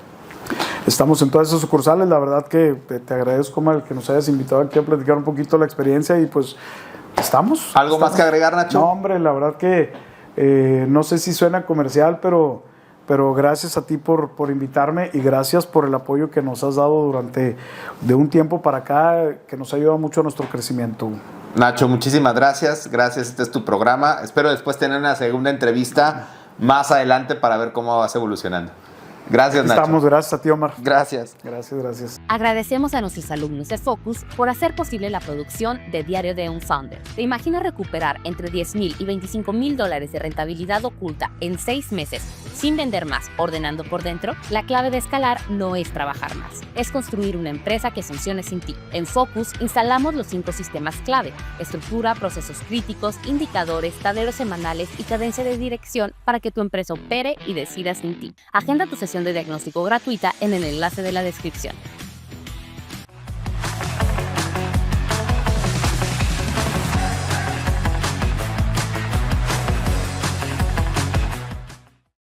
S1: Estamos en todas esas sucursales. La verdad que te agradezco, Mal, que nos hayas invitado aquí a platicar un poquito la experiencia y pues estamos.
S2: ¿Algo más que agregar, Nacho?
S1: No, hombre, la verdad que no sé si suena comercial, pero gracias a ti por invitarme y gracias por el apoyo que nos has dado durante de un tiempo para acá, que nos ha ayudado mucho a nuestro crecimiento.
S2: Nacho, muchísimas gracias. Gracias, este es tu programa. Espero después tener una segunda entrevista más adelante para ver cómo vas evolucionando. Gracias, Nacho.
S1: Estamos, gracias a ti, Omar.
S2: Gracias.
S1: Gracias.
S3: Agradecemos a nuestros alumnos de Focus por hacer posible la producción de Diario de un Founder. ¿Te imaginas recuperar entre $10,000 y $25,000 de rentabilidad oculta en 6 meses sin vender más, ordenando por dentro? La clave de escalar no es trabajar más, es construir una empresa que funcione sin ti. En Focus instalamos los 5 sistemas clave: estructura, procesos críticos, indicadores, tableros semanales y cadencia de dirección para que tu empresa opere y decida sin ti. Agenda tu sesión de diagnóstico gratuita en el enlace de la descripción.